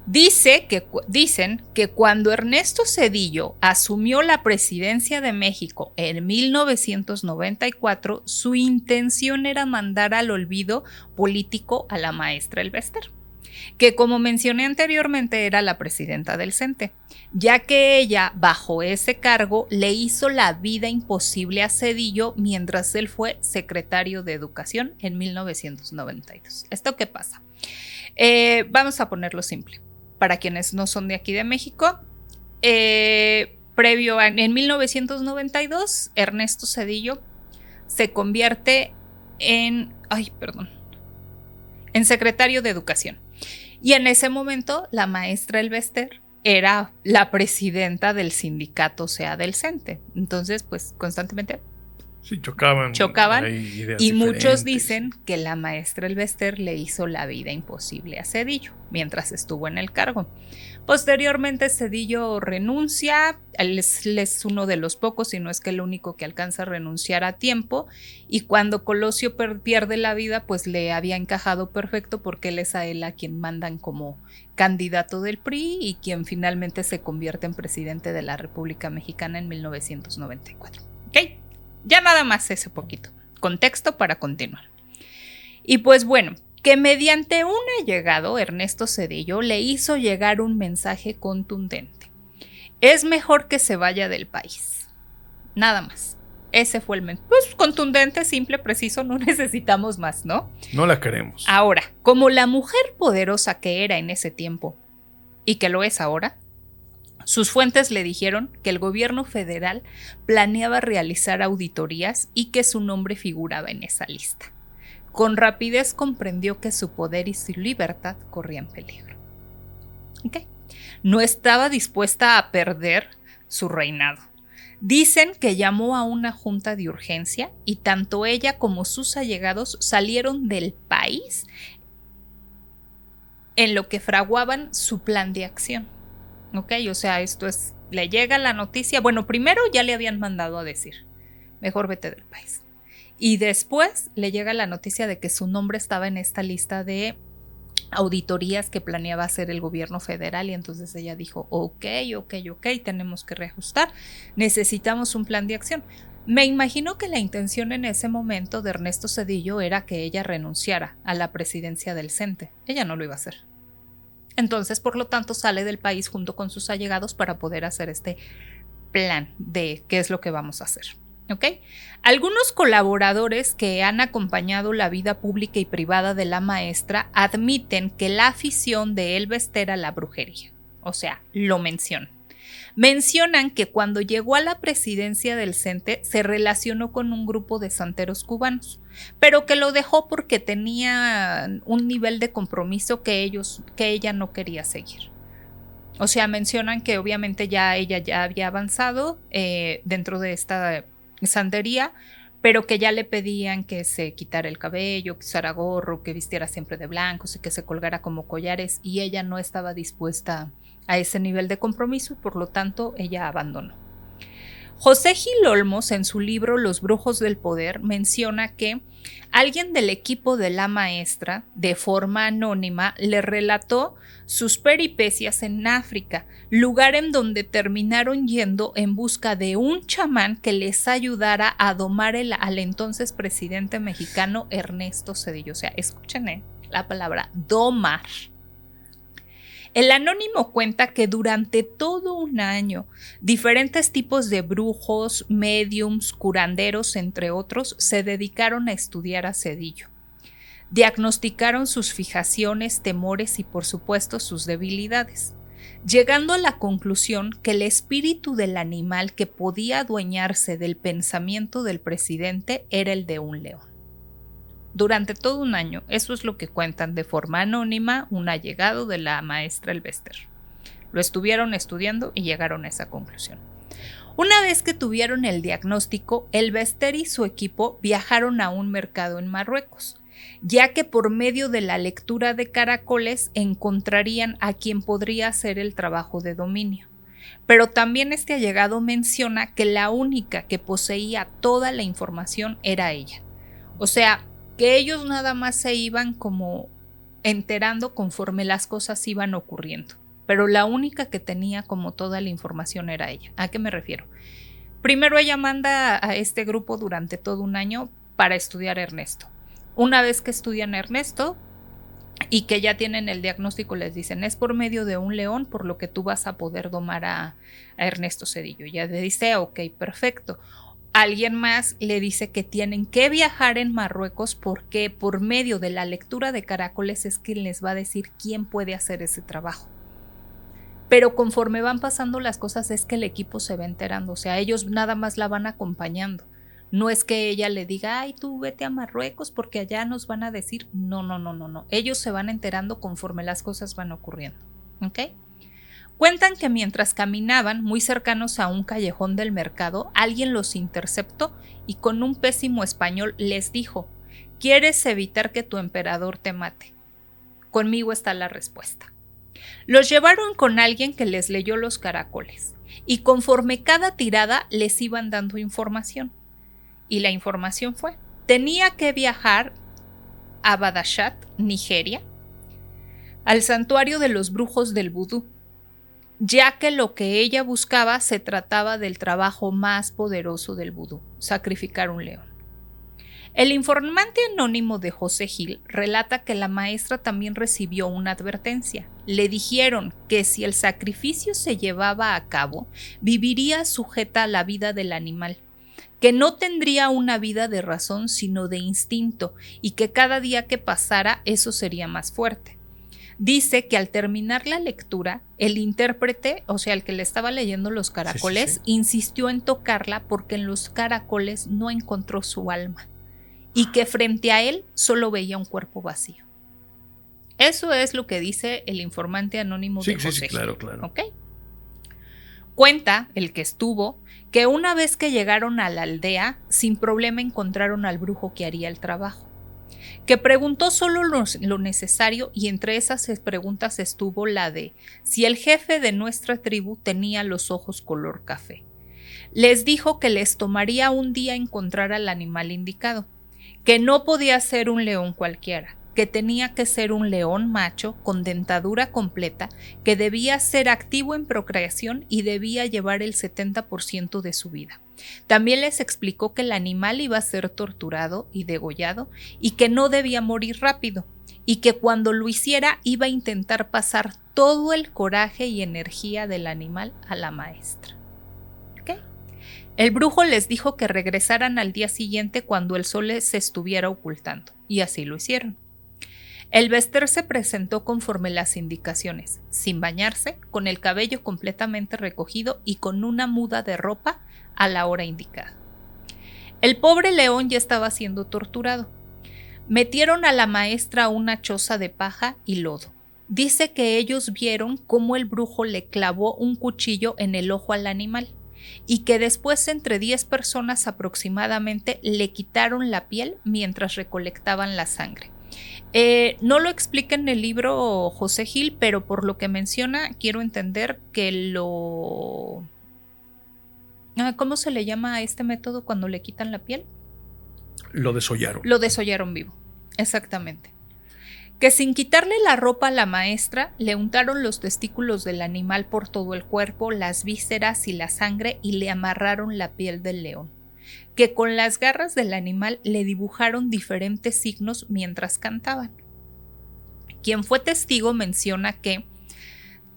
Dicen que cuando Ernesto Zedillo asumió la presidencia de México en 1994, su intención era mandar al olvido político a la maestra Elbester, que como mencioné anteriormente era la presidenta del CENTE, ya que ella, bajo ese cargo, le hizo la vida imposible a Zedillo mientras él fue secretario de Educación en 1992. ¿Esto qué pasa? Vamos a ponerlo simple. Para quienes no son de aquí de México, en 1992, Ernesto Zedillo se convierte en secretario de Educación. Y en ese momento, la maestra Elbester era la presidenta del sindicato, o sea, del CENTE. Entonces, pues, constantemente sí, chocaban y muchos dicen que la maestra Elbester le hizo la vida imposible a Zedillo mientras estuvo en el cargo. Posteriormente Zedillo renuncia, él es uno de los pocos, si no es que el único que alcanza a renunciar a tiempo, y cuando Colosio pierde la vida, pues le había encajado perfecto porque él es a él a quien mandan como candidato del PRI y quien finalmente se convierte en presidente de la República Mexicana en 1994. ¿Ok? Ya nada más ese poquito contexto para continuar. Y pues bueno, que mediante un allegado, Ernesto Zedillo le hizo llegar un mensaje contundente. Es mejor que se vaya del país. Nada más. Ese fue el mensaje. Pues contundente, simple, preciso, no necesitamos más, ¿no? No la queremos. Ahora, como la mujer poderosa que era en ese tiempo y que lo es ahora, sus fuentes le dijeron que el gobierno federal planeaba realizar auditorías y que su nombre figuraba en esa lista. Con rapidez comprendió que su poder y su libertad corrían peligro. ¿Okay? No estaba dispuesta a perder su reinado. Dicen que llamó a una junta de urgencia y tanto ella como sus allegados salieron del país en lo que fraguaban su plan de acción. ¿Ok? O sea, esto es, le llega la noticia, bueno, primero ya le habían mandado a decir, mejor vete del país. Y después le llega la noticia de que su nombre estaba en esta lista de auditorías que planeaba hacer el gobierno federal y entonces ella dijo, ok, tenemos que reajustar, necesitamos un plan de acción. Me imagino que la intención en ese momento de Ernesto Zedillo era que ella renunciara a la presidencia del CENTE. Ella no lo iba a hacer. Entonces, por lo tanto, sale del país junto con sus allegados para poder hacer este plan de qué es lo que vamos a hacer. ¿Ok? Algunos colaboradores que han acompañado la vida pública y privada de la maestra admiten que la afición de Elbester a la brujería, o sea, lo mencionan. Mencionan que cuando llegó a la presidencia del CENTE se relacionó con un grupo de santeros cubanos, pero que lo dejó porque tenía un nivel de compromiso que ella no quería seguir. O sea, mencionan que obviamente ella ya había avanzado dentro de esta santería, pero que ya le pedían que se quitara el cabello, que usara gorro, que vistiera siempre de blanco, que se colgara como collares, y ella no estaba dispuesta a ese nivel de compromiso y por lo tanto ella abandonó. José Gil Olmos, en su libro Los brujos del poder, menciona que alguien del equipo de la maestra, de forma anónima, le relató sus peripecias en África, lugar en donde terminaron yendo en busca de un chamán que les ayudara a domar al entonces presidente mexicano Ernesto Zedillo. O sea, escuchen la palabra domar. El anónimo cuenta que durante todo un año diferentes tipos de brujos, médiums, curanderos, entre otros, se dedicaron a estudiar a Zedillo. Diagnosticaron sus fijaciones, temores y por supuesto sus debilidades, llegando a la conclusión que el espíritu del animal que podía adueñarse del pensamiento del presidente era el de un león. Durante todo un año, eso es lo que cuentan de forma anónima un allegado de la maestra Elvester. Lo estuvieron estudiando y llegaron a esa conclusión. Una vez que tuvieron el diagnóstico, Elvester y su equipo viajaron a un mercado en Marruecos, ya que por medio de la lectura de caracoles encontrarían a quien podría hacer el trabajo de dominio. Pero también este allegado menciona que la única que poseía toda la información era ella. O sea, que ellos nada más se iban como enterando conforme las cosas iban ocurriendo, pero la única que tenía como toda la información era ella. ¿A qué me refiero? Primero ella manda a este grupo durante todo un año para estudiar a Ernesto. Una vez que estudian a Ernesto y que ya tienen el diagnóstico, les dicen, es por medio de un león por lo que tú vas a poder domar a Ernesto Zedillo. Ya le dice, ok, perfecto. Alguien más le dice que tienen que viajar en Marruecos porque por medio de la lectura de caracoles es quien les va a decir quién puede hacer ese trabajo. Pero conforme van pasando las cosas es que el equipo se va enterando, o sea, ellos nada más la van acompañando. No es que ella le diga, ay, tú vete a Marruecos porque allá nos van a decir, no. Ellos se van enterando conforme las cosas van ocurriendo, ¿ok? Cuentan que mientras caminaban muy cercanos a un callejón del mercado, alguien los interceptó y con un pésimo español les dijo, ¿quieres evitar que tu emperador te mate? Conmigo está la respuesta. Los llevaron con alguien que les leyó los caracoles y conforme cada tirada les iban dando información. Y la información fue, tenía que viajar a Badashat, Nigeria, al santuario de los brujos del vudú, ya que lo que ella buscaba se trataba del trabajo más poderoso del vudú, sacrificar un león. El informante anónimo de José Gil relata que la maestra también recibió una advertencia. Le dijeron que si el sacrificio se llevaba a cabo, viviría sujeta a la vida del animal, que no tendría una vida de razón sino de instinto y que cada día que pasara eso sería más fuerte. Dice que al terminar la lectura, el intérprete, o sea, el que le estaba leyendo los caracoles, insistió en tocarla porque en los caracoles no encontró su alma y que frente a él solo veía un cuerpo vacío. Eso es lo que dice el informante anónimo de José. Sí, claro. ¿Ok? Cuenta el que estuvo que una vez que llegaron a la aldea, sin problema encontraron al brujo que haría el trabajo, que preguntó solo lo necesario y entre esas preguntas estuvo la de si el jefe de nuestra tribu tenía los ojos color café. Les dijo que les tomaría un día encontrar al animal indicado, que no podía ser un león cualquiera, que tenía que ser un león macho con dentadura completa, que debía ser activo en procreación y debía llevar el 70% de su vida. También les explicó que el animal iba a ser torturado y degollado y que no debía morir rápido y que cuando lo hiciera iba a intentar pasar todo el coraje y energía del animal a la maestra. ¿Okay? El brujo les dijo que regresaran al día siguiente cuando el sol se estuviera ocultando y así lo hicieron. Elvester se presentó conforme las indicaciones, sin bañarse, con el cabello completamente recogido y con una muda de ropa a la hora indicada. El pobre león ya estaba siendo torturado. Metieron a la maestra a una choza de paja y lodo. Dice que ellos vieron cómo el brujo le clavó un cuchillo en el ojo al animal y que después entre 10 personas aproximadamente le quitaron la piel mientras recolectaban la sangre. No lo explica en el libro José Gil, pero por lo que menciona quiero entender que lo ¿Cómo se le llama a este método cuando le quitan la piel? Lo desollaron. Lo desollaron vivo, exactamente. Que sin quitarle la ropa a la maestra, le untaron los testículos del animal por todo el cuerpo, las vísceras y la sangre y le amarraron la piel del león. Que con las garras del animal le dibujaron diferentes signos mientras cantaban. Quien fue testigo menciona que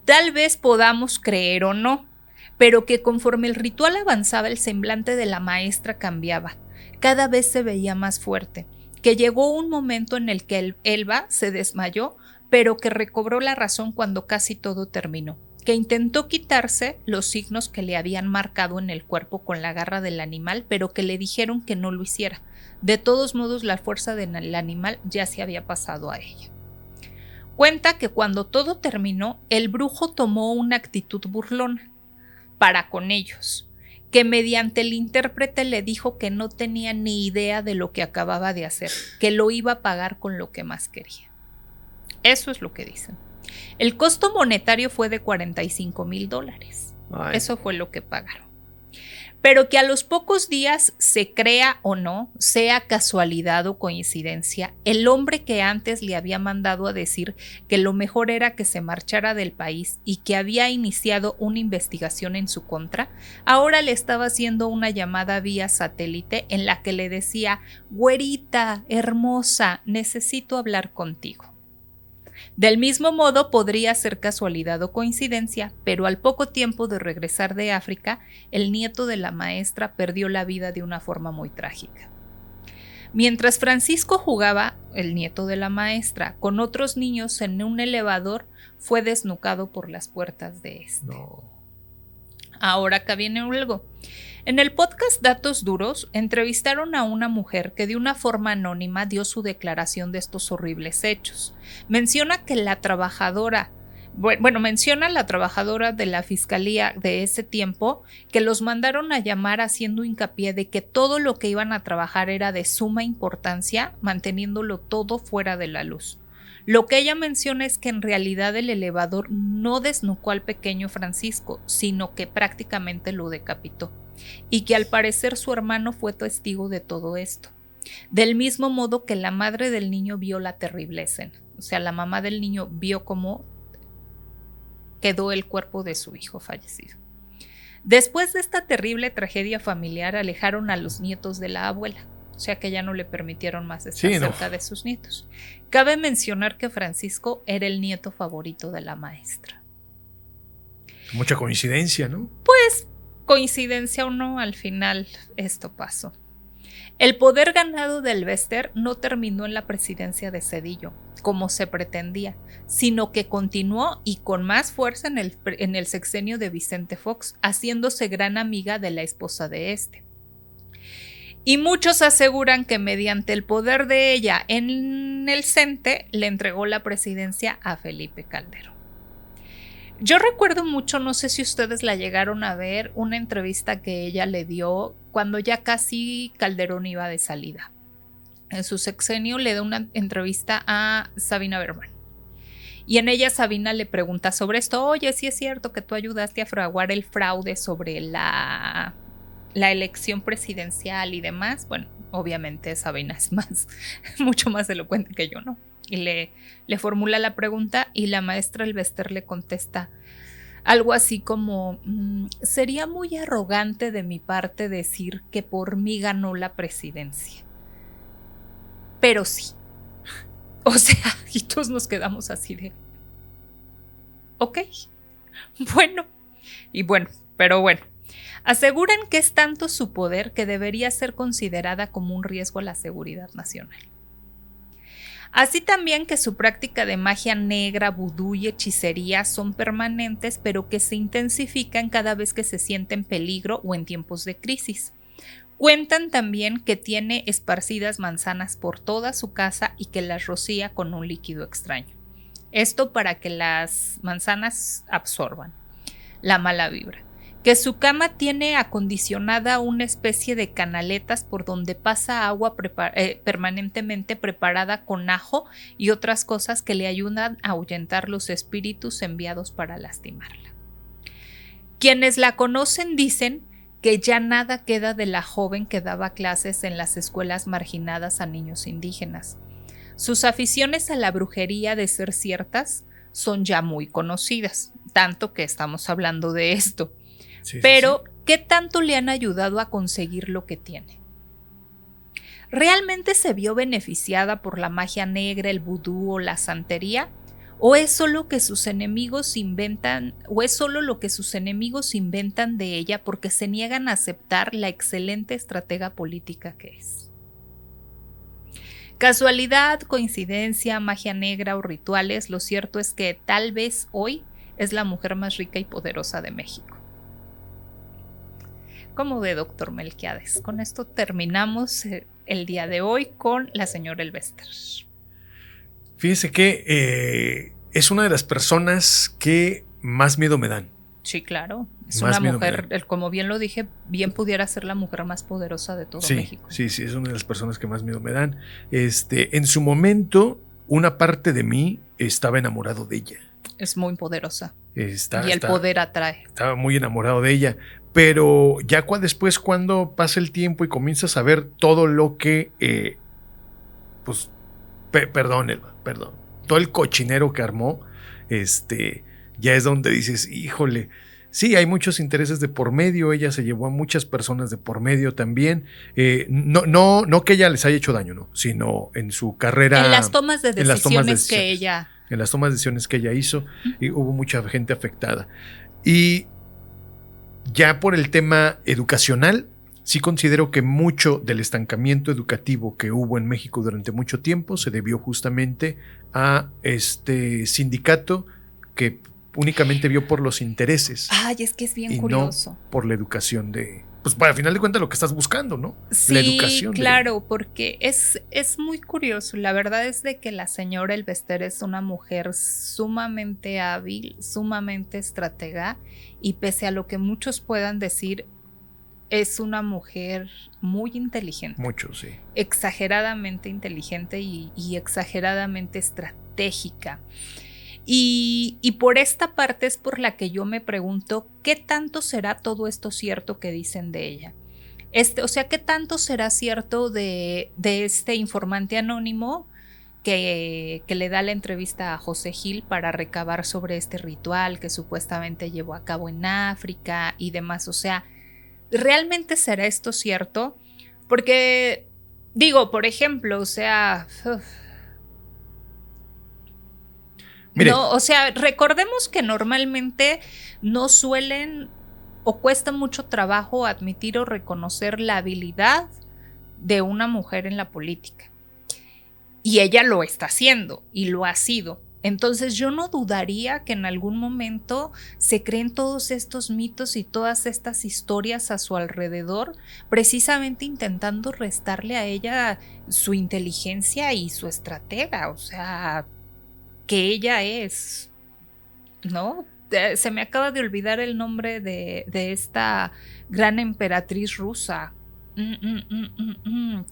tal vez podamos creer o no, pero que conforme el ritual avanzaba el semblante de la maestra cambiaba, cada vez se veía más fuerte, que llegó un momento en el que Elba se desmayó, pero que recobró la razón cuando casi todo terminó, que intentó quitarse los signos que le habían marcado en el cuerpo con la garra del animal, pero que le dijeron que no lo hiciera. De todos modos, la fuerza del animal ya se había pasado a ella. Cuenta que cuando todo terminó, el brujo tomó una actitud burlona para con ellos, que mediante el intérprete le dijo que no tenía ni idea de lo que acababa de hacer, que lo iba a pagar con lo que más quería. Eso es lo que dicen. El costo monetario fue de $45,000. Eso fue lo que pagaron. Pero que a los pocos días, se crea o no, sea casualidad o coincidencia, el hombre que antes le había mandado a decir que lo mejor era que se marchara del país y que había iniciado una investigación en su contra, ahora le estaba haciendo una llamada vía satélite en la que le decía: güerita, hermosa, necesito hablar contigo. Del mismo modo podría ser casualidad o coincidencia, pero al poco tiempo de regresar de África, el nieto de la maestra perdió la vida de una forma muy trágica. Mientras Francisco jugaba, el nieto de la maestra, con otros niños en un elevador, fue desnucado por las puertas de este. No. Ahora acá viene algo. En el podcast Datos Duros entrevistaron a una mujer que de una forma anónima dio su declaración de estos horribles hechos. Menciona la trabajadora de la fiscalía de ese tiempo, que los mandaron a llamar haciendo hincapié de que todo lo que iban a trabajar era de suma importancia, manteniéndolo todo fuera de la luz. Lo que ella menciona es que en realidad el elevador no desnucó al pequeño Francisco, sino que prácticamente lo decapitó, y que al parecer su hermano fue testigo de todo esto. Del mismo modo que la madre del niño vio la terrible escena. O sea, la mamá del niño vio cómo quedó el cuerpo de su hijo fallecido. Después de esta terrible tragedia familiar, alejaron a los nietos de la abuela. O sea que ya no le permitieron más estar cerca de sus nietos. Cabe mencionar que Francisco era el nieto favorito de la maestra. Mucha coincidencia, ¿no? Pues, coincidencia o no, al final esto pasó. El poder ganado del Bester no terminó en la presidencia de Zedillo, como se pretendía, sino que continuó y con más fuerza en el sexenio de Vicente Fox, haciéndose gran amiga de la esposa de este. Y muchos aseguran que mediante el poder de ella en el CENTE le entregó la presidencia a Felipe Calderón. Yo recuerdo mucho, no sé si ustedes la llegaron a ver, una entrevista que ella le dio cuando ya casi Calderón iba de salida. En su sexenio le da una entrevista a Sabina Berman. Y en ella Sabina le pregunta sobre esto: oye, ¿sí es cierto que tú ayudaste a fraguar el fraude sobre la elección presidencial y demás? Bueno, obviamente Sabina es mucho más elocuente que yo, ¿no? Y le formula la pregunta y la maestra Elbester le contesta algo así como: sería muy arrogante de mi parte decir que por mí ganó la presidencia. Pero sí. O sea, y todos nos quedamos así de... ok, pero bueno. Aseguran que es tanto su poder que debería ser considerada como un riesgo a la seguridad nacional. Así también que su práctica de magia negra, vudú y hechicería son permanentes, pero que se intensifican cada vez que se siente en peligro o en tiempos de crisis. Cuentan también que tiene esparcidas manzanas por toda su casa y que las rocía con un líquido extraño. Esto para que las manzanas absorban la mala vibra. Que su cama tiene acondicionada una especie de canaletas por donde pasa agua permanentemente preparada con ajo y otras cosas que le ayudan a ahuyentar los espíritus enviados para lastimarla. Quienes la conocen dicen que ya nada queda de la joven que daba clases en las escuelas marginadas a niños indígenas. Sus aficiones a la brujería, de ser ciertas, son ya muy conocidas, tanto que estamos hablando de esto. Sí, pero, sí. ¿Qué tanto le han ayudado a conseguir lo que tiene? ¿Realmente se vio beneficiada por la magia negra, el vudú o la santería? ¿O es solo que sus enemigos inventan, o es solo lo que sus enemigos inventan de ella porque se niegan a aceptar la excelente estratega política que es? Casualidad, coincidencia, magia negra o rituales, lo cierto es que tal vez hoy es la mujer más rica y poderosa de México. ¿Cómo ve, doctor Melquiades? Con esto terminamos el día de hoy con la señora Ellbester. Fíjese que es una de las personas que más miedo me dan. Sí, claro. Es más una mujer, como bien lo dije, bien pudiera ser la mujer más poderosa de todo México. Sí, es una de las personas que más miedo me dan. En su momento, una parte de mí estaba enamorado de ella. Es muy poderosa. Y el poder atrae. Estaba muy enamorado de ella. Pero ya después, cuando pasa el tiempo y comienzas a ver todo lo que, perdón, todo el cochinero que armó, ya es donde dices, híjole, sí, hay muchos intereses de por medio, ella se llevó a muchas personas de por medio también, no que ella les haya hecho daño, no, sino en su carrera. En las tomas de decisiones que ella. En las tomas de decisiones que ella hizo, y hubo mucha gente afectada. Y ya por el tema educacional, sí considero que mucho del estancamiento educativo que hubo en México durante mucho tiempo se debió justamente a este sindicato que únicamente vio por los intereses. Ay, es que es bien curioso. No por la educación de... Pues para al final de cuentas lo que estás buscando, ¿no? Sí, la educación. Claro, porque es muy curioso. La verdad es de que la señora Ellbester es una mujer sumamente hábil, sumamente estratega, y pese a lo que muchos puedan decir, es una mujer muy inteligente. Mucho, sí. Exageradamente inteligente y exageradamente estratégica. Y por esta parte es por la que yo me pregunto qué tanto será todo esto cierto que dicen de ella. O sea, qué tanto será cierto de este informante anónimo que le da la entrevista a José Gil para recabar sobre este ritual que supuestamente llevó a cabo en África y demás. O sea, ¿realmente será esto cierto? Porque, digo, por ejemplo, o sea... Mire. No, o sea, recordemos que normalmente no suelen o cuesta mucho trabajo admitir o reconocer la habilidad de una mujer en la política. Y ella lo está haciendo y lo ha sido. Entonces yo no dudaría que en algún momento se creen todos estos mitos y todas estas historias a su alrededor, precisamente intentando restarle a ella su inteligencia y su estratega, o sea... que ella es, ¿no? Se me acaba de olvidar el nombre de esta gran emperatriz rusa,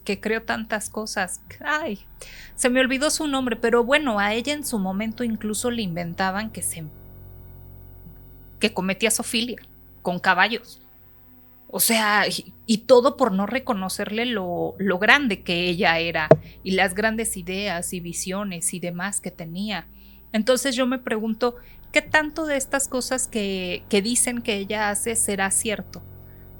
que creó tantas cosas. Ay, se me olvidó su nombre, pero bueno, a ella en su momento incluso le inventaban que cometía zoofilia con caballos. O sea, y todo por no reconocerle lo grande que ella era y las grandes ideas y visiones y demás que tenía. Entonces yo me pregunto, ¿qué tanto de estas cosas que dicen que ella hace será cierto?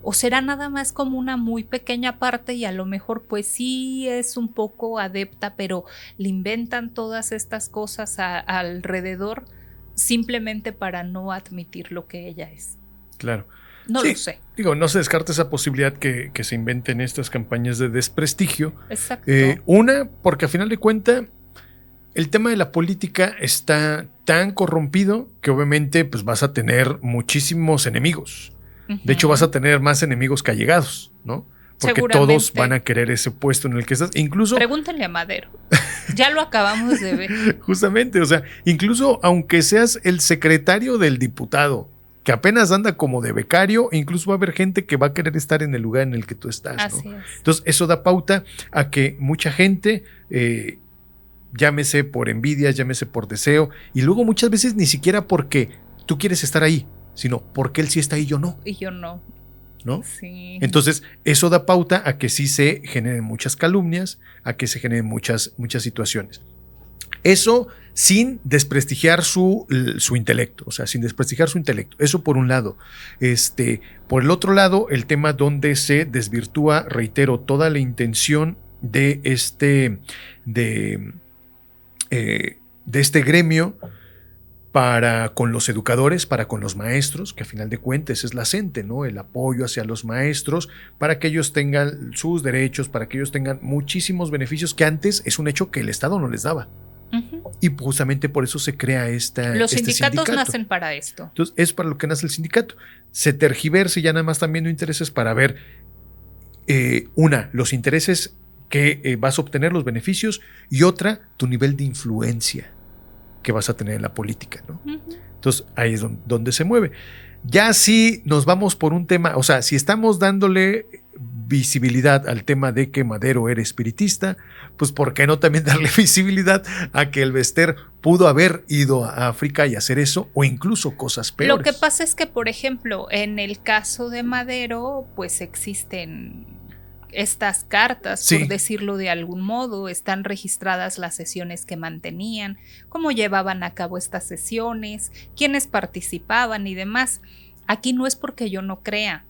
¿O será nada más como una muy pequeña parte y a lo mejor pues sí es un poco adepta, pero le inventan todas estas cosas alrededor simplemente para no admitir lo que ella es? Claro. No sí, lo sé. Digo, no se descarta esa posibilidad que se inventen estas campañas de desprestigio. Exacto. Una, porque a final de cuentas, el tema de la política está tan corrompido que obviamente pues, vas a tener muchísimos enemigos. Uh-huh. De hecho, vas a tener más enemigos que allegados, ¿no? Porque todos van a querer ese puesto en el que estás. Incluso. Pregúntenle a Madero. Ya lo acabamos de ver. Justamente, o sea, incluso aunque seas el secretario del diputado, que apenas anda como de becario, incluso va a haber gente que va a querer estar en el lugar en el que tú estás, Así ¿no? es. Entonces, eso da pauta a que mucha gente, llámese por envidia, llámese por deseo, y luego muchas veces ni siquiera porque tú quieres estar ahí, sino porque él sí está ahí y yo no. Y yo no. ¿no? Sí. Entonces, eso da pauta a que sí se generen muchas calumnias, a que se generen muchas situaciones. Eso sin desprestigiar su intelecto, o sea, sin desprestigiar su intelecto. Eso por un lado. Por el otro lado, el tema donde se desvirtúa, reitero, toda la intención de este gremio para con los educadores, para con los maestros, que a final de cuentas es la CENTE, ¿no? El apoyo hacia los maestros para que ellos tengan sus derechos, para que ellos tengan muchísimos beneficios que antes es un hecho que el Estado no les daba. Uh-huh. Y justamente por eso se crea los sindicatos nacen para esto. Entonces es para lo que nace el sindicato. Se tergiversa y ya nada más están viendo intereses para ver los intereses que vas a obtener, los beneficios, y otra, tu nivel de influencia que vas a tener en la política, ¿no? Uh-huh. Entonces ahí es donde se mueve. Ya si nos vamos por un tema, o sea, si estamos dándole visibilidad al tema de que Madero era espiritista, pues ¿por qué no también darle visibilidad a que el Bester pudo haber ido a África y hacer eso, o incluso cosas peores? Lo que pasa es que, por ejemplo, en el caso de Madero, pues existen estas cartas, sí, por decirlo de algún modo, están registradas las sesiones que mantenían, cómo llevaban a cabo estas sesiones, quiénes participaban y demás. Aquí no es porque yo no crea,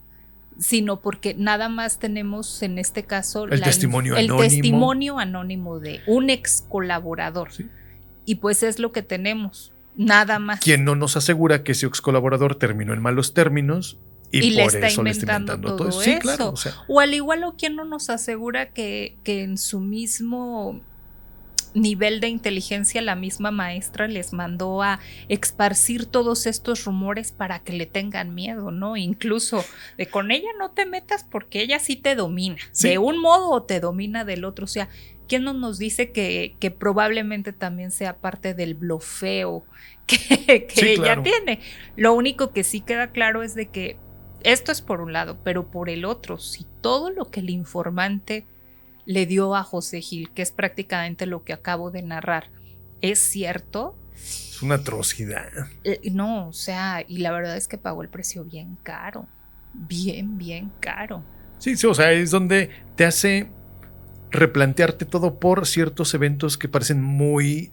sino porque nada más tenemos en este caso el testimonio anónimo de un ex colaborador. Sí. Y pues es lo que tenemos, nada más. Quien no nos asegura que ese ex colaborador terminó en malos términos y le está inventando todo eso. Sí, claro, o al igual, o quien no nos asegura que en su mismo nivel de inteligencia la misma maestra les mandó a esparcir todos estos rumores para que le tengan miedo, ¿no? Incluso de con ella no te metas porque ella sí te domina, sí, de un modo o te domina del otro. O sea, ¿quién no nos dice que probablemente también sea parte del blofeo que sí, ella claro tiene? Lo único que sí queda claro es de que esto es por un lado, pero por el otro, si todo lo que el informante le dio a José Gil, que es prácticamente lo que acabo de narrar, es cierto. Es una atrocidad. No, o sea, y la verdad es que pagó el precio bien caro, bien caro. Sí, o sea, es donde te hace replantearte todo por ciertos eventos que parecen muy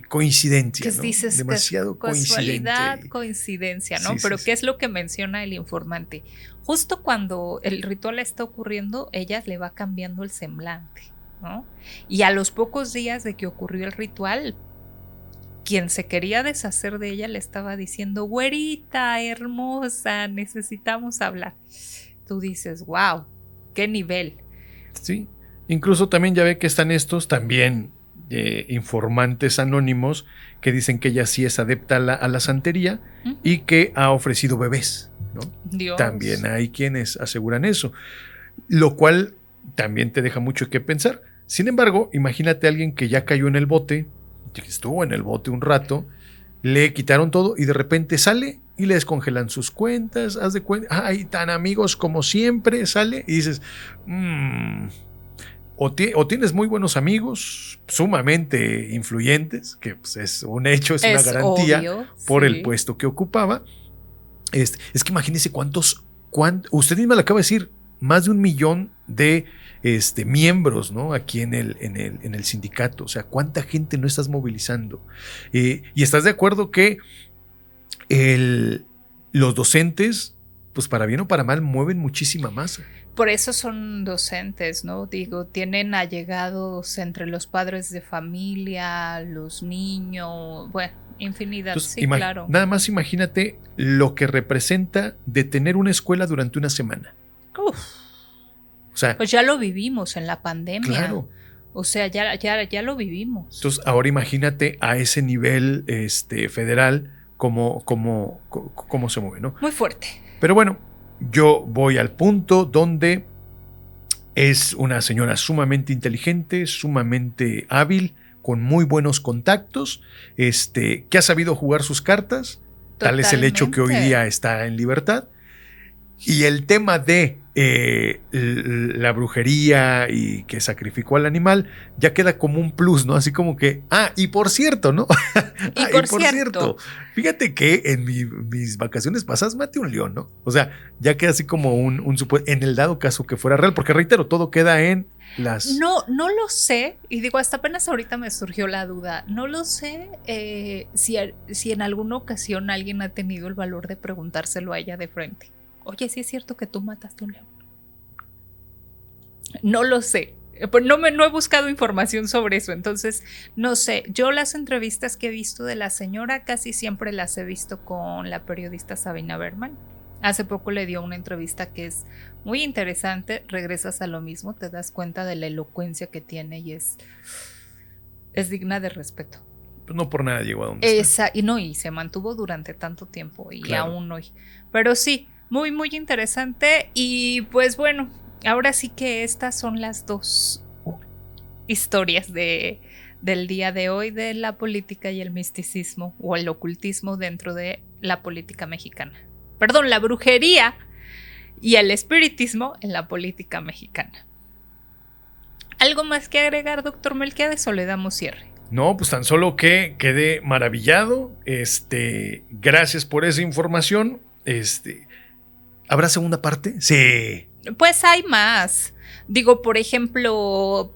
coincidencia, ¿no? Dices demasiado coincidencia, ¿no? Sí, pero sí, ¿qué es lo que menciona el informante? Justo cuando el ritual está ocurriendo, ella le va cambiando el semblante, ¿no? Y a los pocos días de que ocurrió el ritual, quien se quería deshacer de ella le estaba diciendo, güerita, hermosa, necesitamos hablar. Tú dices, wow, qué nivel. Sí, incluso también ya ve que están estos también informantes anónimos que dicen que ella sí es adepta a la santería y que ha ofrecido bebés, ¿no? Dios. También hay quienes aseguran eso, lo cual también te deja mucho que pensar. Sin embargo, imagínate a alguien que ya cayó en el bote, que estuvo en el bote un rato, le quitaron todo y de repente sale y le descongelan sus cuentas, haz de cuenta, ay, tan amigos como siempre, sale y dices, o tienes muy buenos amigos, sumamente influyentes, que pues es un hecho, es una garantía obvio, por sí, el puesto que ocupaba. Es que imagínese usted misma le acaba de decir, más de 1 millón de miembros, ¿no? Aquí en el sindicato. O sea, ¿cuánta gente no estás movilizando? Y estás de acuerdo que los docentes, pues para bien o para mal, mueven muchísima masa. Por eso son docentes, ¿no? Digo, tienen allegados entre los padres de familia, los niños, bueno, infinidad. Entonces, sí, claro. Nada más imagínate lo que representa de tener una escuela durante una semana. Uf. O sea, pues ya lo vivimos en la pandemia. Claro. O sea, ya lo vivimos. Entonces, ahora imagínate a ese nivel federal cómo se mueve, ¿no? Muy fuerte. Pero bueno, yo voy al punto donde es una señora sumamente inteligente, sumamente hábil, con muy buenos contactos, que ha sabido jugar sus cartas. Totalmente. Tal es el hecho que hoy día está en libertad. Y el tema de la brujería y que sacrificó al animal, ya queda como un plus, ¿no? Así como que, y por cierto, ¿no? Y por cierto, fíjate que en mis vacaciones pasadas maté un león, ¿no? O sea, ya queda así como un supuesto, en el dado caso que fuera real, porque reitero, todo queda en las... No lo sé, y digo, hasta apenas ahorita me surgió la duda, no lo sé si en alguna ocasión alguien ha tenido el valor de preguntárselo a ella de frente. Oye, ¿sí es cierto que tú mataste un león? No lo sé. Pues no he buscado información sobre eso, entonces no sé. Yo las entrevistas que he visto de la señora casi siempre las he visto con la periodista Sabina Berman. Hace poco le dio una entrevista que es muy interesante. Regresas a lo mismo, te das cuenta de la elocuencia que tiene y es digna de respeto. Pues no por nada llegó a donde está. Y se mantuvo durante tanto tiempo y claro. Aún hoy. Pero sí, muy, muy interesante. Y pues bueno, ahora sí que estas son las dos historias del día de hoy de la política y el misticismo o el ocultismo dentro de la política mexicana. Perdón, la brujería y el espiritismo en la política mexicana. ¿Algo más que agregar, doctor Melquiades, o le damos cierre? No, pues tan solo que quedé maravillado. Gracias por esa información. ¿Habrá segunda parte? Sí. Pues hay más. Digo, por ejemplo,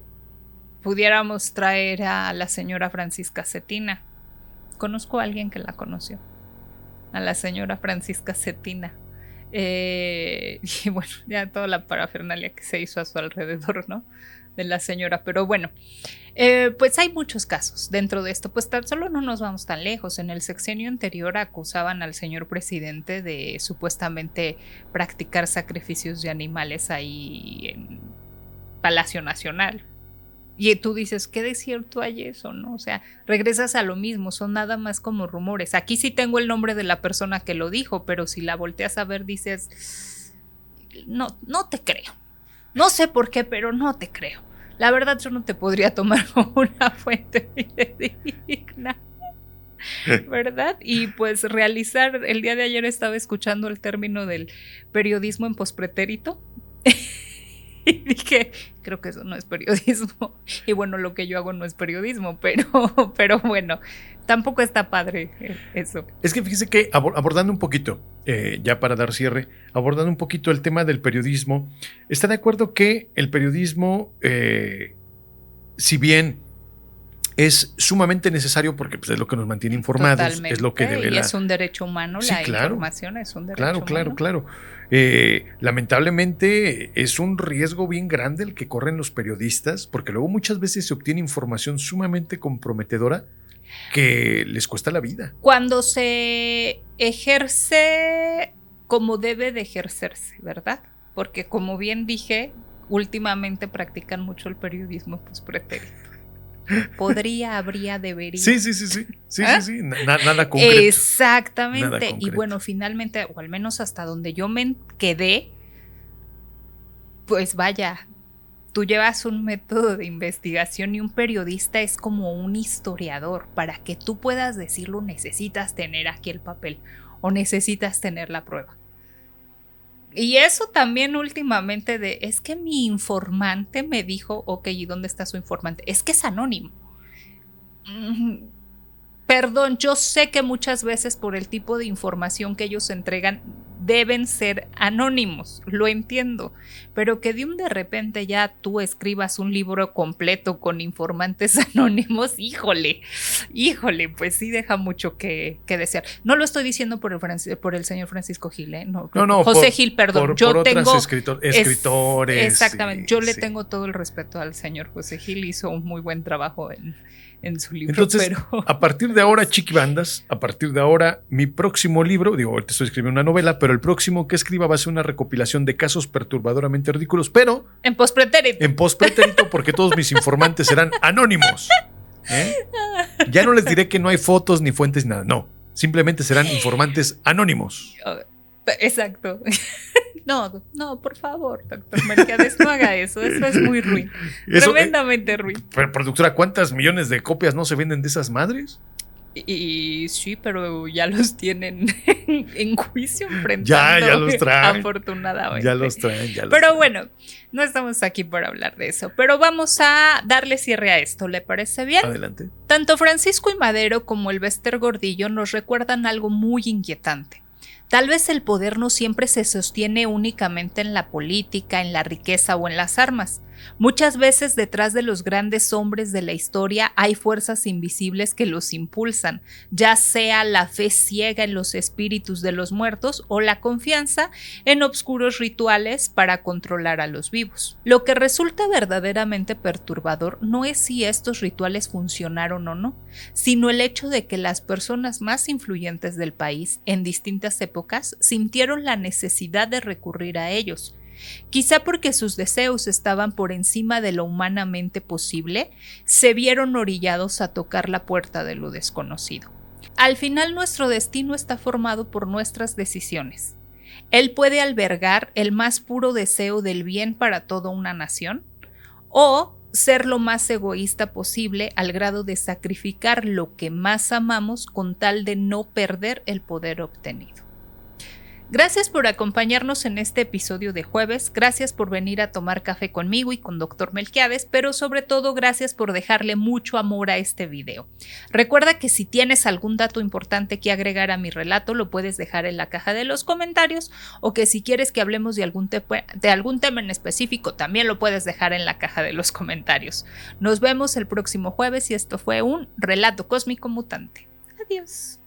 pudiéramos traer a la señora Francisca Cetina. Conozco a alguien que la conoció. A la señora Francisca Cetina. Y bueno, ya toda la parafernalia que se hizo a su alrededor, ¿no? De la señora. Pero bueno, pues hay muchos casos dentro de esto. Pues tan solo no nos vamos tan lejos. En el sexenio anterior acusaban al señor presidente de supuestamente practicar sacrificios de animales ahí en Palacio Nacional. Y tú dices, ¿qué de cierto hay eso, no? O sea, regresas a lo mismo, son nada más como rumores. Aquí sí tengo el nombre de la persona que lo dijo, pero si la volteas a ver dices, no te creo. No sé por qué, pero no te creo. La verdad yo no te podría tomar como una fuente fidedigna, ¿verdad? Y pues realizar, el día de ayer estaba escuchando el término del periodismo en pospretérito. Y dije, creo que eso no es periodismo. Y bueno, lo que yo hago no es periodismo, pero bueno, tampoco está padre eso. Es que fíjese que abordando un poquito, ya para dar cierre, abordando un poquito el tema del periodismo, ¿está de acuerdo que el periodismo, si bien es sumamente necesario porque pues, es lo que nos mantiene informados? Totalmente. Es lo que devela. Y es un derecho humano, sí, información es un derecho humano. Claro. Lamentablemente es un riesgo bien grande el que corren los periodistas, porque luego muchas veces se obtiene información sumamente comprometedora que les cuesta la vida. Cuando se ejerce como debe de ejercerse, ¿verdad? Porque como bien dije, últimamente practican mucho el periodismo pospretérito. Habría, debería. Sí. Nada concreto. Exactamente. Nada concreto. Y bueno, finalmente, o al menos hasta donde yo me quedé, pues vaya, tú llevas un método de investigación y un periodista es como un historiador. Para que tú puedas decirlo, necesitas tener aquí el papel o necesitas tener la prueba. Y eso también últimamente es que mi informante me dijo, ok, ¿y dónde está su informante? Es que es anónimo. Perdón, yo sé que muchas veces por el tipo de información que ellos entregan deben ser anónimos, lo entiendo, pero que de repente ya tú escribas un libro completo con informantes anónimos, híjole, pues sí deja mucho que desear. No lo estoy diciendo por el señor Francisco Gil, no, José Gil, perdón. Yo tengo escritores. Exactamente, yo le tengo todo el respeto al señor José Gil, hizo un muy buen trabajo en su libro. Entonces, a partir de ahora, chiquibandas, mi próximo libro, ahorita estoy escribiendo una novela, pero el próximo que escriba va a ser una recopilación de casos perturbadoramente ridículos, pero en pospretérito, porque todos mis informantes serán anónimos. Ya no les diré que no hay fotos ni fuentes, nada, no. Simplemente serán informantes anónimos. Exacto. No, por favor, doctor Melquiades, no haga eso es muy ruin. Tremendamente ruin. Pero, productora, ¿cuántas millones de copias no se venden de esas madres? Y sí, pero ya los tienen en juicio enfrentando. Ya los traen. Afortunadamente. Ya los traen. Pero bueno, no estamos aquí para hablar de eso. Pero vamos a darle cierre a esto, ¿le parece bien? Adelante. Tanto Francisco I. Madero como el Bester Gordillo nos recuerdan algo muy inquietante. Tal vez el poder no siempre se sostiene únicamente en la política, en la riqueza o en las armas. Muchas veces detrás de los grandes hombres de la historia hay fuerzas invisibles que los impulsan, ya sea la fe ciega en los espíritus de los muertos o la confianza en obscuros rituales para controlar a los vivos. Lo que resulta verdaderamente perturbador no es si estos rituales funcionaron o no, sino el hecho de que las personas más influyentes del país en distintas épocas sintieron la necesidad de recurrir a ellos. Quizá porque sus deseos estaban por encima de lo humanamente posible, se vieron orillados a tocar la puerta de lo desconocido. Al final, nuestro destino está formado por nuestras decisiones. Él puede albergar el más puro deseo del bien para toda una nación, o ser lo más egoísta posible al grado de sacrificar lo que más amamos con tal de no perder el poder obtenido. Gracias por acompañarnos en este episodio de jueves, gracias por venir a tomar café conmigo y con Dr. Melquiades, pero sobre todo gracias por dejarle mucho amor a este video. Recuerda que si tienes algún dato importante que agregar a mi relato, lo puedes dejar en la caja de los comentarios, o que si quieres que hablemos de algún tema en específico, también lo puedes dejar en la caja de los comentarios. Nos vemos el próximo jueves y esto fue un Relato Cósmico Mutante. Adiós.